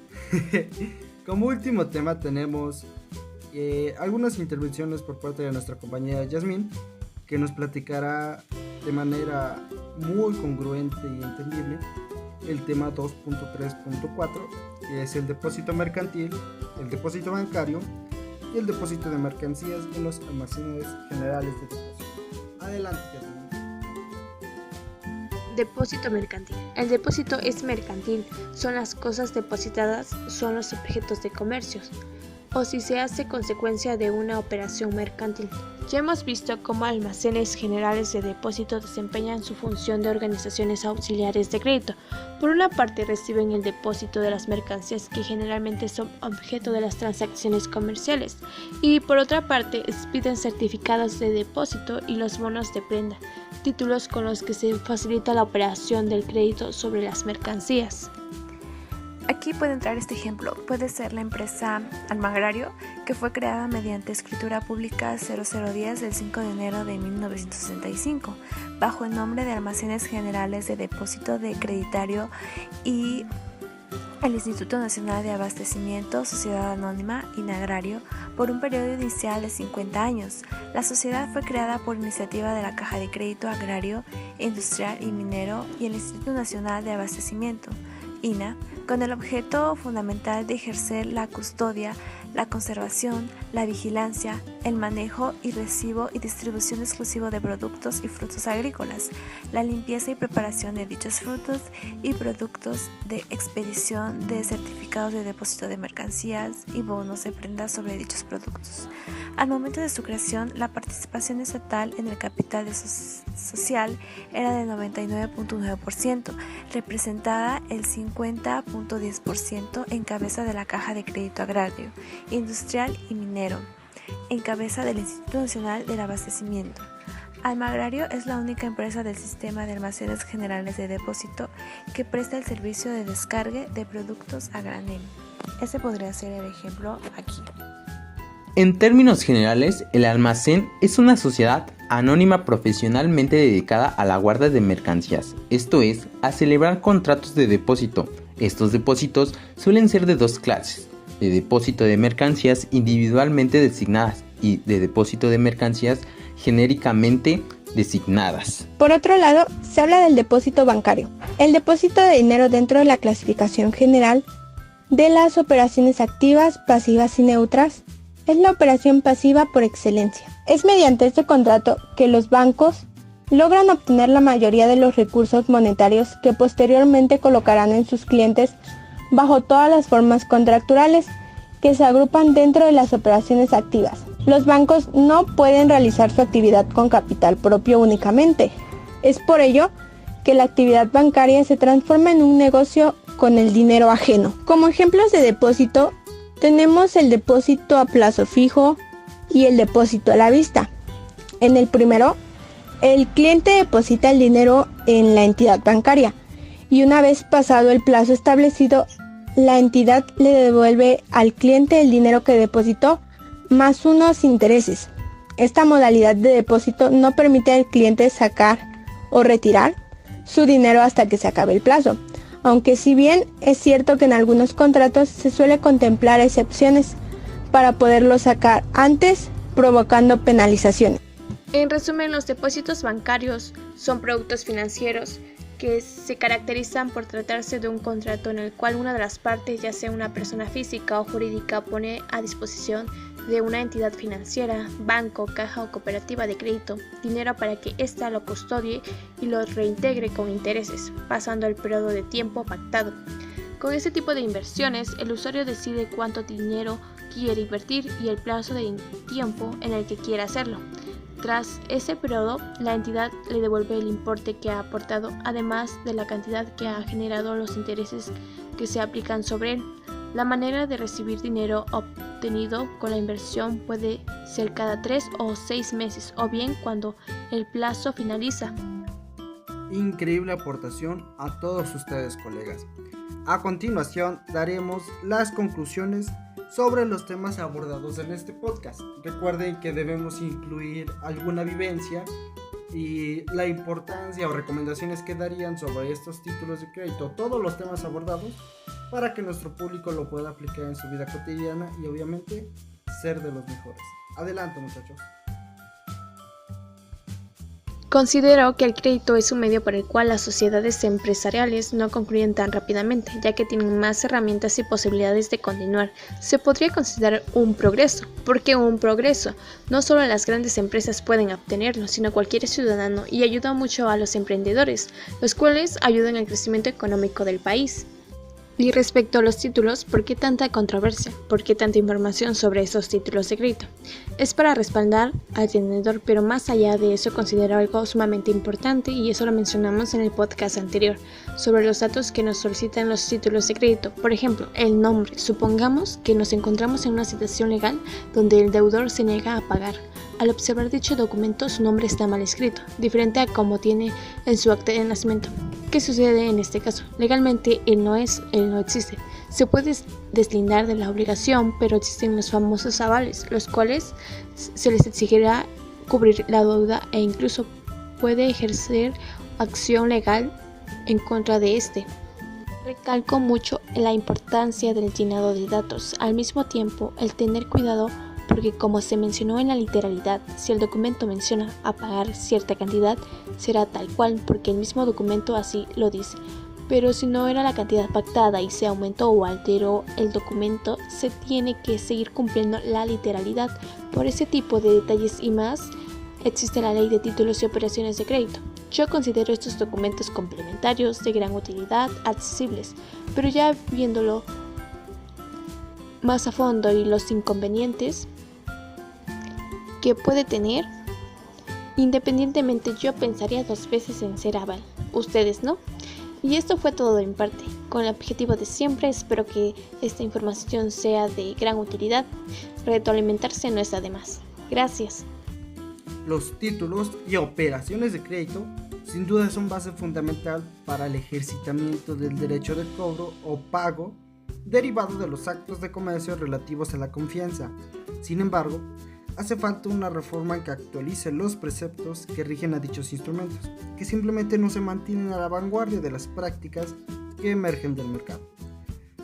Como último tema tenemos algunas intervenciones por parte de nuestra compañera Yasmín, que nos platicará de manera muy congruente y entendible el tema 2.3.4, que es el depósito mercantil, el depósito bancario y el depósito de mercancías en los almacenes generales de depósito. Adelante, Yasmín. Depósito mercantil. El depósito es mercantil, son las cosas depositadas, son los objetos de comercios, o si se hace consecuencia de una operación mercantil. Ya hemos visto cómo almacenes generales de depósito desempeñan su función de organizaciones auxiliares de crédito. Por una parte reciben el depósito de las mercancías que generalmente son objeto de las transacciones comerciales, y por otra parte expiden certificados de depósito y los bonos de prenda, títulos con los que se facilita la operación del crédito sobre las mercancías. Aquí puede entrar este ejemplo. Puede ser la empresa Almagrario, que fue creada mediante escritura pública 0010 del 5 de enero de 1965, bajo el nombre de Almacenes Generales de Depósito de Creditario, y el Instituto Nacional de Abastecimiento, Sociedad Anónima Inagrario, por un periodo inicial de 50 años. La sociedad fue creada por iniciativa de la Caja de Crédito Agrario, Industrial y Minero y el Instituto Nacional de Abastecimiento, INA, con el objeto fundamental de ejercer la custodia, la conservación, la vigilancia, el manejo y recibo y distribución exclusivo de productos y frutos agrícolas, la limpieza y preparación de dichos frutos y productos, de expedición de certificados de depósito de mercancías y bonos de prenda sobre dichos productos. Al momento de su creación, la participación estatal en el capital social era del 99.9%, representada el 50.10% en cabeza de la Caja de Crédito Agrario, Industrial y Minero, en cabeza del Instituto Nacional del Abastecimiento. Almagrario es la única empresa del sistema de almacenes generales de depósito que presta el servicio de descargue de productos a granel. Ese podría ser el ejemplo aquí. En términos generales, el almacén es una sociedad anónima profesionalmente dedicada a la guarda de mercancías, esto es, a celebrar contratos de depósito. Estos depósitos suelen ser de dos clases: de depósito de mercancías individualmente designadas y de depósito de mercancías genéricamente designadas. Por otro lado, se habla del depósito bancario. El depósito de dinero dentro de la clasificación general de las operaciones activas, pasivas y neutras es la operación pasiva por excelencia. Es mediante este contrato que los bancos logran obtener la mayoría de los recursos monetarios que posteriormente colocarán en sus clientes bajo todas las formas contractuales que se agrupan dentro de las operaciones activas. Los bancos no pueden realizar su actividad con capital propio únicamente. Es por ello que la actividad bancaria se transforma en un negocio con el dinero ajeno. Como ejemplos de depósito, tenemos el depósito a plazo fijo y el depósito a la vista. En el primero, el cliente deposita el dinero en la entidad bancaria y una vez pasado el plazo establecido, la entidad le devuelve al cliente el dinero que depositó más unos intereses. Esta modalidad de depósito no permite al cliente sacar o retirar su dinero hasta que se acabe el plazo, aunque si bien es cierto que en algunos contratos se suele contemplar excepciones para poderlo sacar antes, provocando penalizaciones. En resumen, los depósitos bancarios son productos financieros que se caracterizan por tratarse de un contrato en el cual una de las partes, ya sea una persona física o jurídica, pone a disposición de una entidad financiera, banco, caja o cooperativa de crédito, dinero para que ésta lo custodie y lo reintegre con intereses, pasando el periodo de tiempo pactado. Con este tipo de inversiones, el usuario decide cuánto dinero quiere invertir y el plazo de tiempo en el que quiere hacerlo. Tras ese periodo, la entidad le devuelve el importe que ha aportado, además de la cantidad que ha generado los intereses que se aplican sobre él. La manera de recibir dinero obtenido con la inversión puede ser cada 3 o 6 meses, o bien cuando el plazo finaliza. Increíble aportación a todos ustedes, colegas. A continuación daremos las conclusiones sobre los temas abordados en este podcast. Recuerden que debemos incluir alguna vivencia y la importancia o recomendaciones que darían sobre estos títulos de crédito, todos los temas abordados, para que nuestro público lo pueda aplicar en su vida cotidiana y obviamente ser de los mejores. Adelante, muchachos. Considero que el crédito es un medio por el cual las sociedades empresariales no concluyen tan rápidamente, ya que tienen más herramientas y posibilidades de continuar. Se podría considerar un progreso. ¿Por qué un progreso? No solo las grandes empresas pueden obtenerlo, sino cualquier ciudadano, y ayuda mucho a los emprendedores, los cuales ayudan al crecimiento económico del país. Y respecto a los títulos, ¿por qué tanta controversia? ¿Por qué tanta información sobre esos títulos de crédito? Es para respaldar al tenedor, pero más allá de eso considero algo sumamente importante, y eso lo mencionamos en el podcast anterior, sobre los datos que nos solicitan los títulos de crédito. Por ejemplo, el nombre. Supongamos que nos encontramos en una situación legal donde el deudor se niega a pagar. Al observar dicho documento, su nombre está mal escrito, diferente a como tiene en su acta de nacimiento. ¿Qué sucede en este caso? Legalmente él no existe. Se puede deslindar de la obligación, pero existen los famosos avales, los cuales se les exigirá cubrir la deuda e incluso puede ejercer acción legal en contra de este. Recalco mucho la importancia del llenado de datos, al mismo tiempo el tener cuidado, porque como se mencionó en la literalidad, si el documento menciona a pagar cierta cantidad, será tal cual porque el mismo documento así lo dice. Pero si no era la cantidad pactada y se aumentó o alteró el documento, se tiene que seguir cumpliendo la literalidad. Por ese tipo de detalles y más, existe la ley de títulos y operaciones de crédito. Yo considero estos documentos complementarios, de gran utilidad, accesibles, pero ya viéndolo más a fondo y los inconvenientes que puede tener, independientemente yo pensaría 2 veces en ser aval. Ustedes no. Y esto fue todo de mi parte. Con el objetivo de siempre, espero que esta información sea de gran utilidad. Retroalimentarse no está de más. Gracias. Los títulos y operaciones de crédito sin duda son base fundamental para el ejercitamiento del derecho de cobro o pago derivado de los actos de comercio relativos a la confianza. Sin embargo, hace falta una reforma que actualice los preceptos que rigen a dichos instrumentos, que simplemente no se mantienen a la vanguardia de las prácticas que emergen del mercado.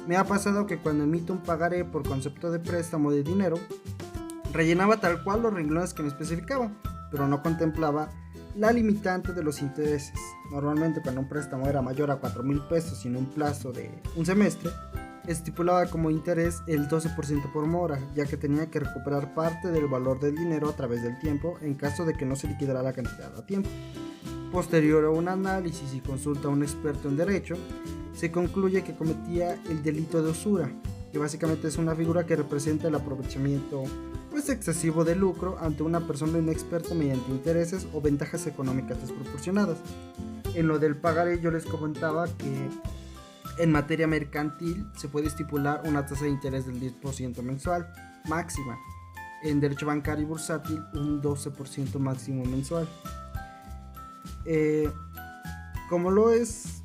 Me ha pasado que cuando emito un pagaré por concepto de préstamo de dinero, rellenaba tal cual los renglones que me especificaban, pero no contemplaba la limitante de los intereses. Normalmente cuando un préstamo era mayor a 4,000 pesos y en un plazo de un semestre, estipulaba como interés el 12% por mora, ya que tenía que recuperar parte del valor del dinero a través del tiempo en caso de que no se liquidara la cantidad a tiempo. Posterior a un análisis y consulta a un experto en derecho, se concluye que cometía el delito de usura, que básicamente es una figura que representa el aprovechamiento excesivo de lucro ante una persona inexperta mediante intereses o ventajas económicas desproporcionadas. En lo del pagaré yo les comentaba que en materia mercantil se puede estipular una tasa de interés del 10% mensual máxima. En derecho bancario y bursátil un 12% máximo mensual. Como lo es,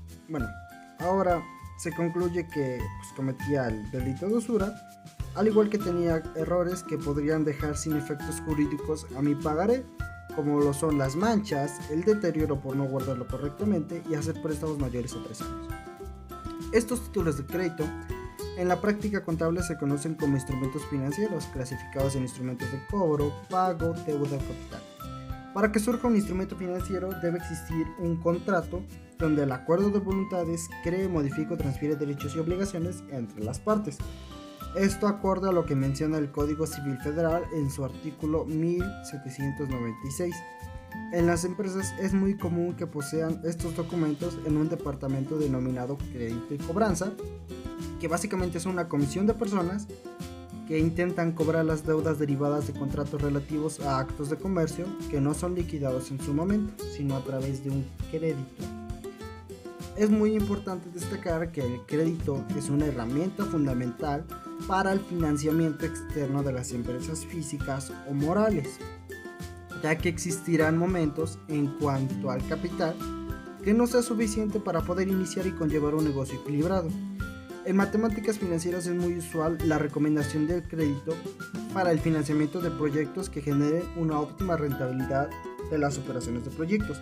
ahora se concluye que cometía el delito de usura al igual que tenía errores que podrían dejar sin efectos jurídicos a mi pagaré, como lo son las manchas, el deterioro por no guardarlo correctamente y hacer préstamos mayores a 3 años. Estos títulos de crédito en la práctica contable se conocen como instrumentos financieros, clasificados en instrumentos de cobro, pago, deuda o capital. Para que surja un instrumento financiero debe existir un contrato donde el acuerdo de voluntades cree, modifica o transfiere derechos y obligaciones entre las partes. Esto acorde a lo que menciona el Código Civil Federal en su artículo 1796. En las empresas es muy común que posean estos documentos en un departamento denominado crédito y cobranza, que básicamente es una comisión de personas que intentan cobrar las deudas derivadas de contratos relativos a actos de comercio que no son liquidados en su momento, sino a través de un crédito. Es muy importante destacar que el crédito es una herramienta fundamental para el financiamiento externo de las empresas físicas o morales, ya que existirán momentos en cuanto al capital que no sea suficiente para poder iniciar y conllevar un negocio equilibrado. En matemáticas financieras es muy usual la recomendación del crédito para el financiamiento de proyectos que generen una óptima rentabilidad de las operaciones de proyectos.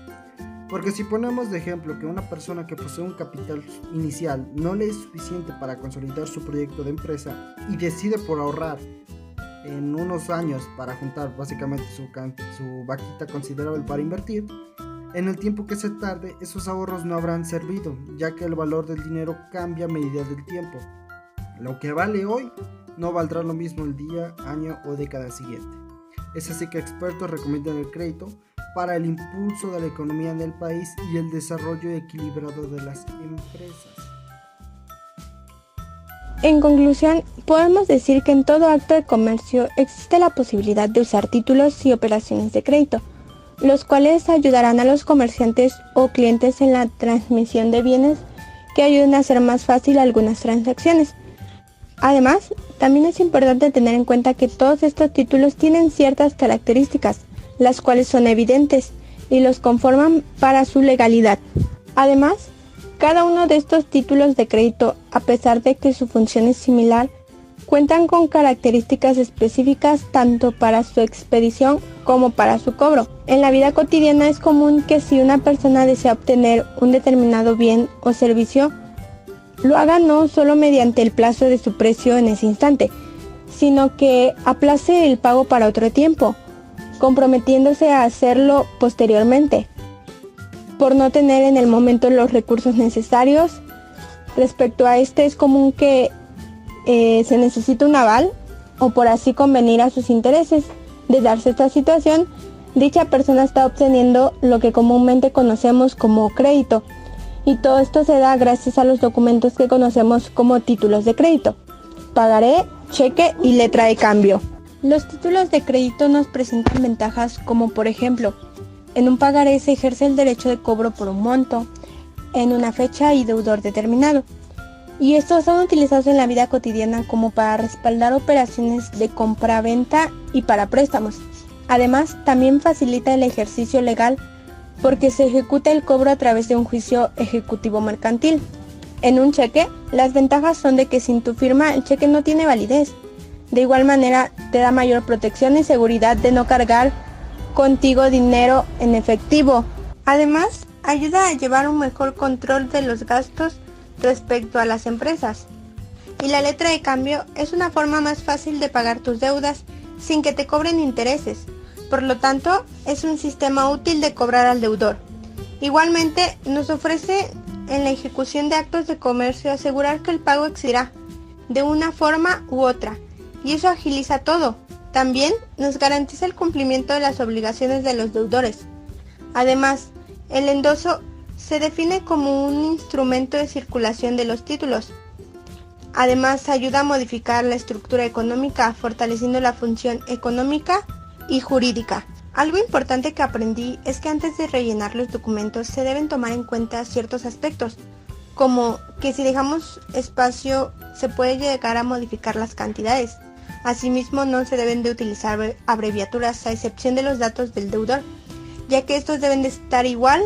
Porque si ponemos de ejemplo que una persona que posee un capital inicial no le es suficiente para consolidar su proyecto de empresa y decide por ahorrar en unos años para juntar básicamente su vaquita considerable para invertir, en el tiempo que se tarde esos ahorros no habrán servido, ya que el valor del dinero cambia a medida del tiempo. Lo que vale hoy no valdrá lo mismo el día, año o década siguiente. Es así que expertos recomiendan el crédito para el impulso de la economía en el país y el desarrollo equilibrado de las empresas. En conclusión, podemos decir que en todo acto de comercio existe la posibilidad de usar títulos y operaciones de crédito, los cuales ayudarán a los comerciantes o clientes en la transmisión de bienes que ayuden a hacer más fácil algunas transacciones. Además, también es importante tener en cuenta que todos estos títulos tienen ciertas características, las cuales son evidentes y los conforman para su legalidad. Además, cada uno de estos títulos de crédito, a pesar de que su función es similar, cuentan con características específicas tanto para su expedición como para su cobro. En la vida cotidiana es común que si una persona desea obtener un determinado bien o servicio, lo haga no solo mediante el plazo de su precio en ese instante, sino que aplace el pago para otro tiempo, comprometiéndose a hacerlo posteriormente, por no tener en el momento los recursos necesarios. Respecto a este, es común que se necesite un aval o por así convenir a sus intereses. De darse esta situación, dicha persona está obteniendo lo que comúnmente conocemos como crédito, y todo esto se da gracias a los documentos que conocemos como títulos de crédito: pagaré, cheque y letra de cambio. Los títulos de crédito nos presentan ventajas como, por ejemplo, en un pagaré se ejerce el derecho de cobro por un monto, en una fecha y deudor determinado, y estos son utilizados en la vida cotidiana como para respaldar operaciones de compra-venta y para préstamos. Además, también facilita el ejercicio legal porque se ejecuta el cobro a través de un juicio ejecutivo mercantil. En un cheque, las ventajas son de que sin tu firma el cheque no tiene validez. De igual manera, te da mayor protección y seguridad de no cargar contigo dinero en efectivo. Además, ayuda a llevar un mejor control de los gastos respecto a las empresas. Y la letra de cambio es una forma más fácil de pagar tus deudas sin que te cobren intereses. Por lo tanto, es un sistema útil de cobrar al deudor. Igualmente, nos ofrece en la ejecución de actos de comercio asegurar que el pago existirá de una forma u otra, y eso agiliza todo. También nos garantiza el cumplimiento de las obligaciones de los deudores. Además, el endoso se define como un instrumento de circulación de los títulos. Además, ayuda a modificar la estructura económica, fortaleciendo la función económica y jurídica. Algo importante que aprendí es que antes de rellenar los documentos se deben tomar en cuenta ciertos aspectos, como que si dejamos espacio se puede llegar a modificar las cantidades. Asimismo, no se deben de utilizar abreviaturas a excepción de los datos del deudor, ya que estos deben de estar igual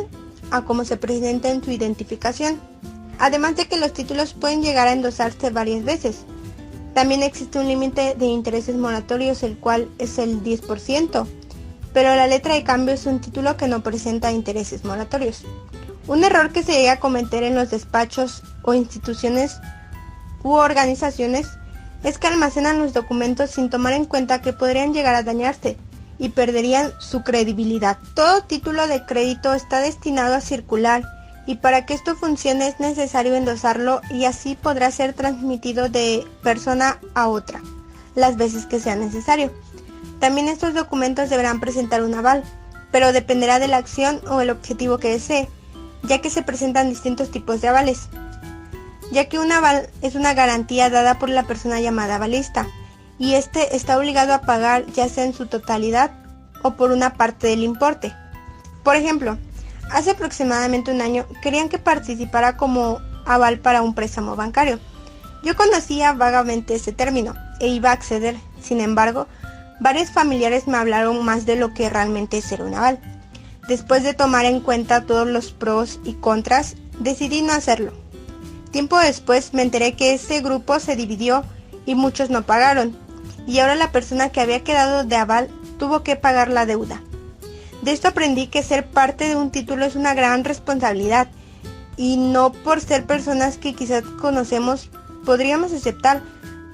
a como se presenta en su identificación. Además de que los títulos pueden llegar a endosarse varias veces, También existe un límite de intereses moratorios, el cual es el 10%, pero la letra de cambio es un título que no presenta intereses moratorios. Un error que se llega a cometer en los despachos o instituciones u organizaciones es que almacenan los documentos sin tomar en cuenta que podrían llegar a dañarse y perderían su credibilidad. Todo título de crédito está destinado a circular y para que esto funcione es necesario endosarlo y así podrá ser transmitido de persona a otra las veces que sea necesario. También estos documentos deberán presentar un aval, pero dependerá de la acción o el objetivo que desee, ya que se presentan distintos tipos de avales, ya que un aval es una garantía dada por la persona llamada avalista, y este está obligado a pagar ya sea en su totalidad o por una parte del importe. Por ejemplo, hace aproximadamente un año querían que participara como aval para un préstamo bancario. Yo conocía vagamente ese término e iba a acceder, sin embargo, varios familiares me hablaron más de lo que realmente es ser un aval. Después de tomar en cuenta todos los pros y contras, decidí no hacerlo. Tiempo después me enteré que ese grupo se dividió y muchos no pagaron, y ahora la persona que había quedado de aval tuvo que pagar la deuda. De esto aprendí que ser parte de un título es una gran responsabilidad, y no por ser personas que quizás conocemos podríamos aceptar,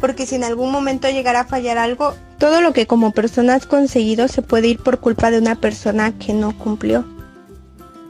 porque si en algún momento llegara a fallar algo, todo lo que como persona has conseguido se puede ir por culpa de una persona que no cumplió.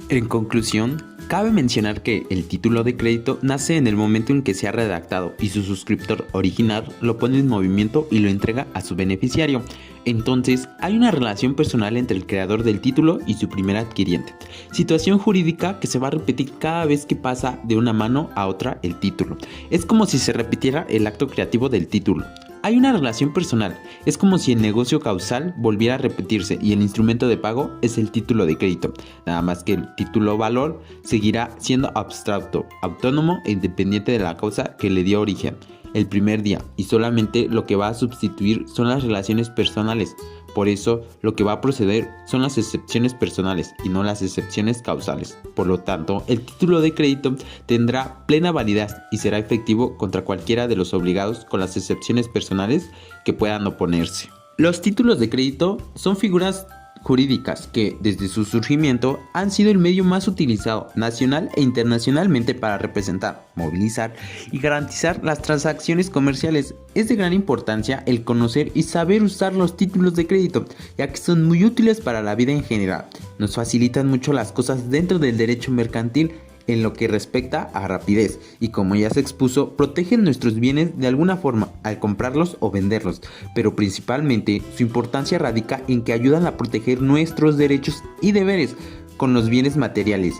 En conclusión, cabe mencionar que el título de crédito nace en el momento en que se ha redactado y su suscriptor original lo pone en movimiento y lo entrega a su beneficiario. Entonces, hay una relación personal entre el creador del título y su primer adquiriente, situación jurídica que se va a repetir cada vez que pasa de una mano a otra el título. Es como si se repitiera el acto creativo del título. Hay una relación personal, es como si el negocio causal volviera a repetirse y el instrumento de pago es el título de crédito, nada más que el título valor seguirá siendo abstracto, autónomo e independiente de la causa que le dio origen el primer día, y solamente lo que va a sustituir son las relaciones personales. Por eso, lo que va a proceder son las excepciones personales y no las excepciones causales. Por lo tanto, el título de crédito tendrá plena validez y será efectivo contra cualquiera de los obligados con las excepciones personales que puedan oponerse. Los títulos de crédito son figuras jurídicas que, desde su surgimiento, han sido el medio más utilizado nacional e internacionalmente para representar, movilizar y garantizar las transacciones comerciales. Es de gran importancia el conocer y saber usar los títulos de crédito, ya que son muy útiles para la vida en general. Nos facilitan mucho las cosas dentro del derecho mercantil en lo que respecta a rapidez y, como ya se expuso, protegen nuestros bienes de alguna forma al comprarlos o venderlos, pero principalmente su importancia radica en que ayudan a proteger nuestros derechos y deberes con los bienes materiales.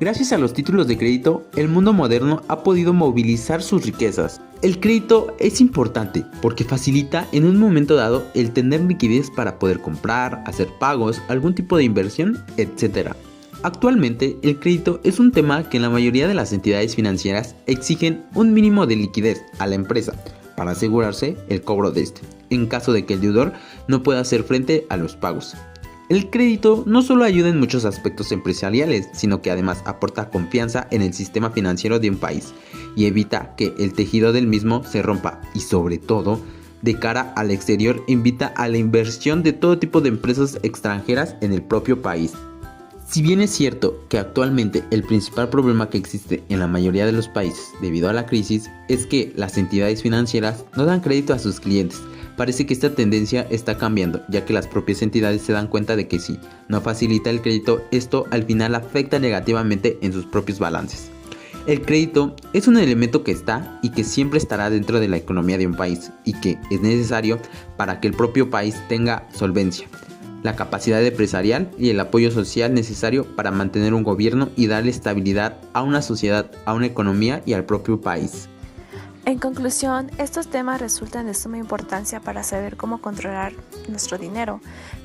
Gracias a los títulos de crédito, el mundo moderno ha podido movilizar sus riquezas. El crédito es importante porque facilita en un momento dado el tener liquidez para poder comprar, hacer pagos, algún tipo de inversión, etc. Actualmente, el crédito es un tema que en la mayoría de las entidades financieras exigen un mínimo de liquidez a la empresa para asegurarse el cobro de este, en caso de que el deudor no pueda hacer frente a los pagos. El crédito no solo ayuda en muchos aspectos empresariales, sino que además aporta confianza en el sistema financiero de un país y evita que el tejido del mismo se rompa y, sobre todo, de cara al exterior, invita a la inversión de todo tipo de empresas extranjeras en el propio país. Si bien es cierto que actualmente el principal problema que existe en la mayoría de los países debido a la crisis es que las entidades financieras no dan crédito a sus clientes, parece que esta tendencia está cambiando, ya que las propias entidades se dan cuenta de que si no facilita el crédito, esto al final afecta negativamente en sus propios balances. El crédito es un elemento que está y que siempre estará dentro de la economía de un país y que es necesario para que el propio país tenga solvencia, la capacidad empresarial y el apoyo social necesario para mantener un gobierno y darle estabilidad a una sociedad, a una economía y al propio país. En conclusión, estos temas resultan de suma importancia para saber cómo controlar nuestro dinero,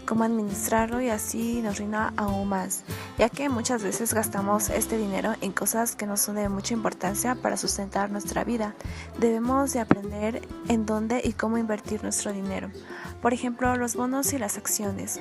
cómo administrarlo y así nos rinda aún más, ya que muchas veces gastamos este dinero en cosas que no son de mucha importancia para sustentar nuestra vida. Debemos de aprender en dónde y cómo invertir nuestro dinero. Por ejemplo, los bonos y las acciones.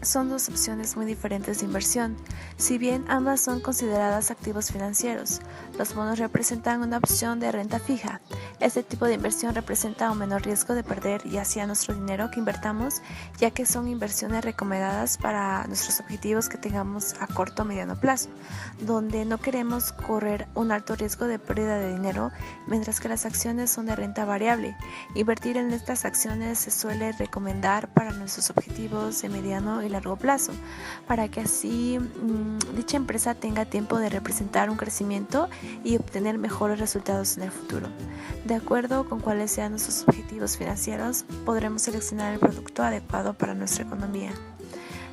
son dos opciones muy diferentes de inversión, si bien ambas son consideradas activos financieros. Los bonos representan una opción de renta fija. Este tipo de inversión representa un menor riesgo de perder ya sea nuestro dinero que invertamos, ya que son inversiones recomendadas para nuestros objetivos que tengamos a corto o mediano plazo, donde no queremos correr un alto riesgo de pérdida de dinero, mientras que las acciones son de renta variable. Invertir en estas acciones se suele recomendar para nuestros objetivos de mediano y largo plazo, para que así dicha empresa tenga tiempo de representar un crecimiento y obtener mejores resultados en el futuro. De acuerdo con cuáles sean nuestros objetivos financieros, podremos seleccionar el producto adecuado para nuestra economía.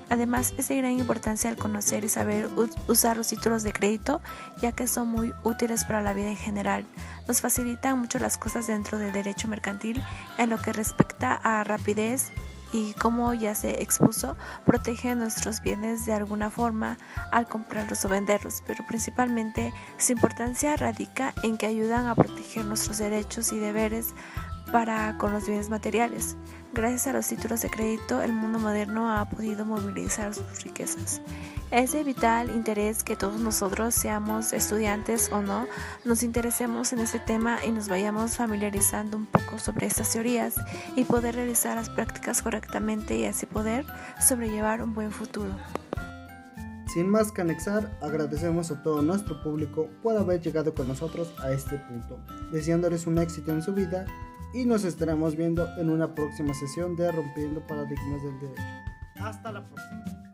Además, es de gran importancia el conocer y saber usar los títulos de crédito, ya que son muy útiles para la vida en general. Nos facilitan mucho las cosas dentro del derecho mercantil en lo que respecta a rapidez y, como ya se expuso, protege nuestros bienes de alguna forma al comprarlos o venderlos, pero principalmente su importancia radica en que ayudan a proteger nuestros derechos y deberes para con los bienes materiales. Gracias a los títulos de crédito, el mundo moderno ha podido movilizar sus riquezas. Es de vital interés que todos nosotros, seamos estudiantes o no, nos interesemos en este tema y nos vayamos familiarizando un poco sobre estas teorías y poder realizar las prácticas correctamente y así poder sobrellevar un buen futuro. Sin más que anexar, agradecemos a todo nuestro público por haber llegado con nosotros a este punto, deseándoles un éxito en su vida y nos estaremos viendo en una próxima sesión de Rompiendo Paradigmas del Derecho. Hasta la próxima.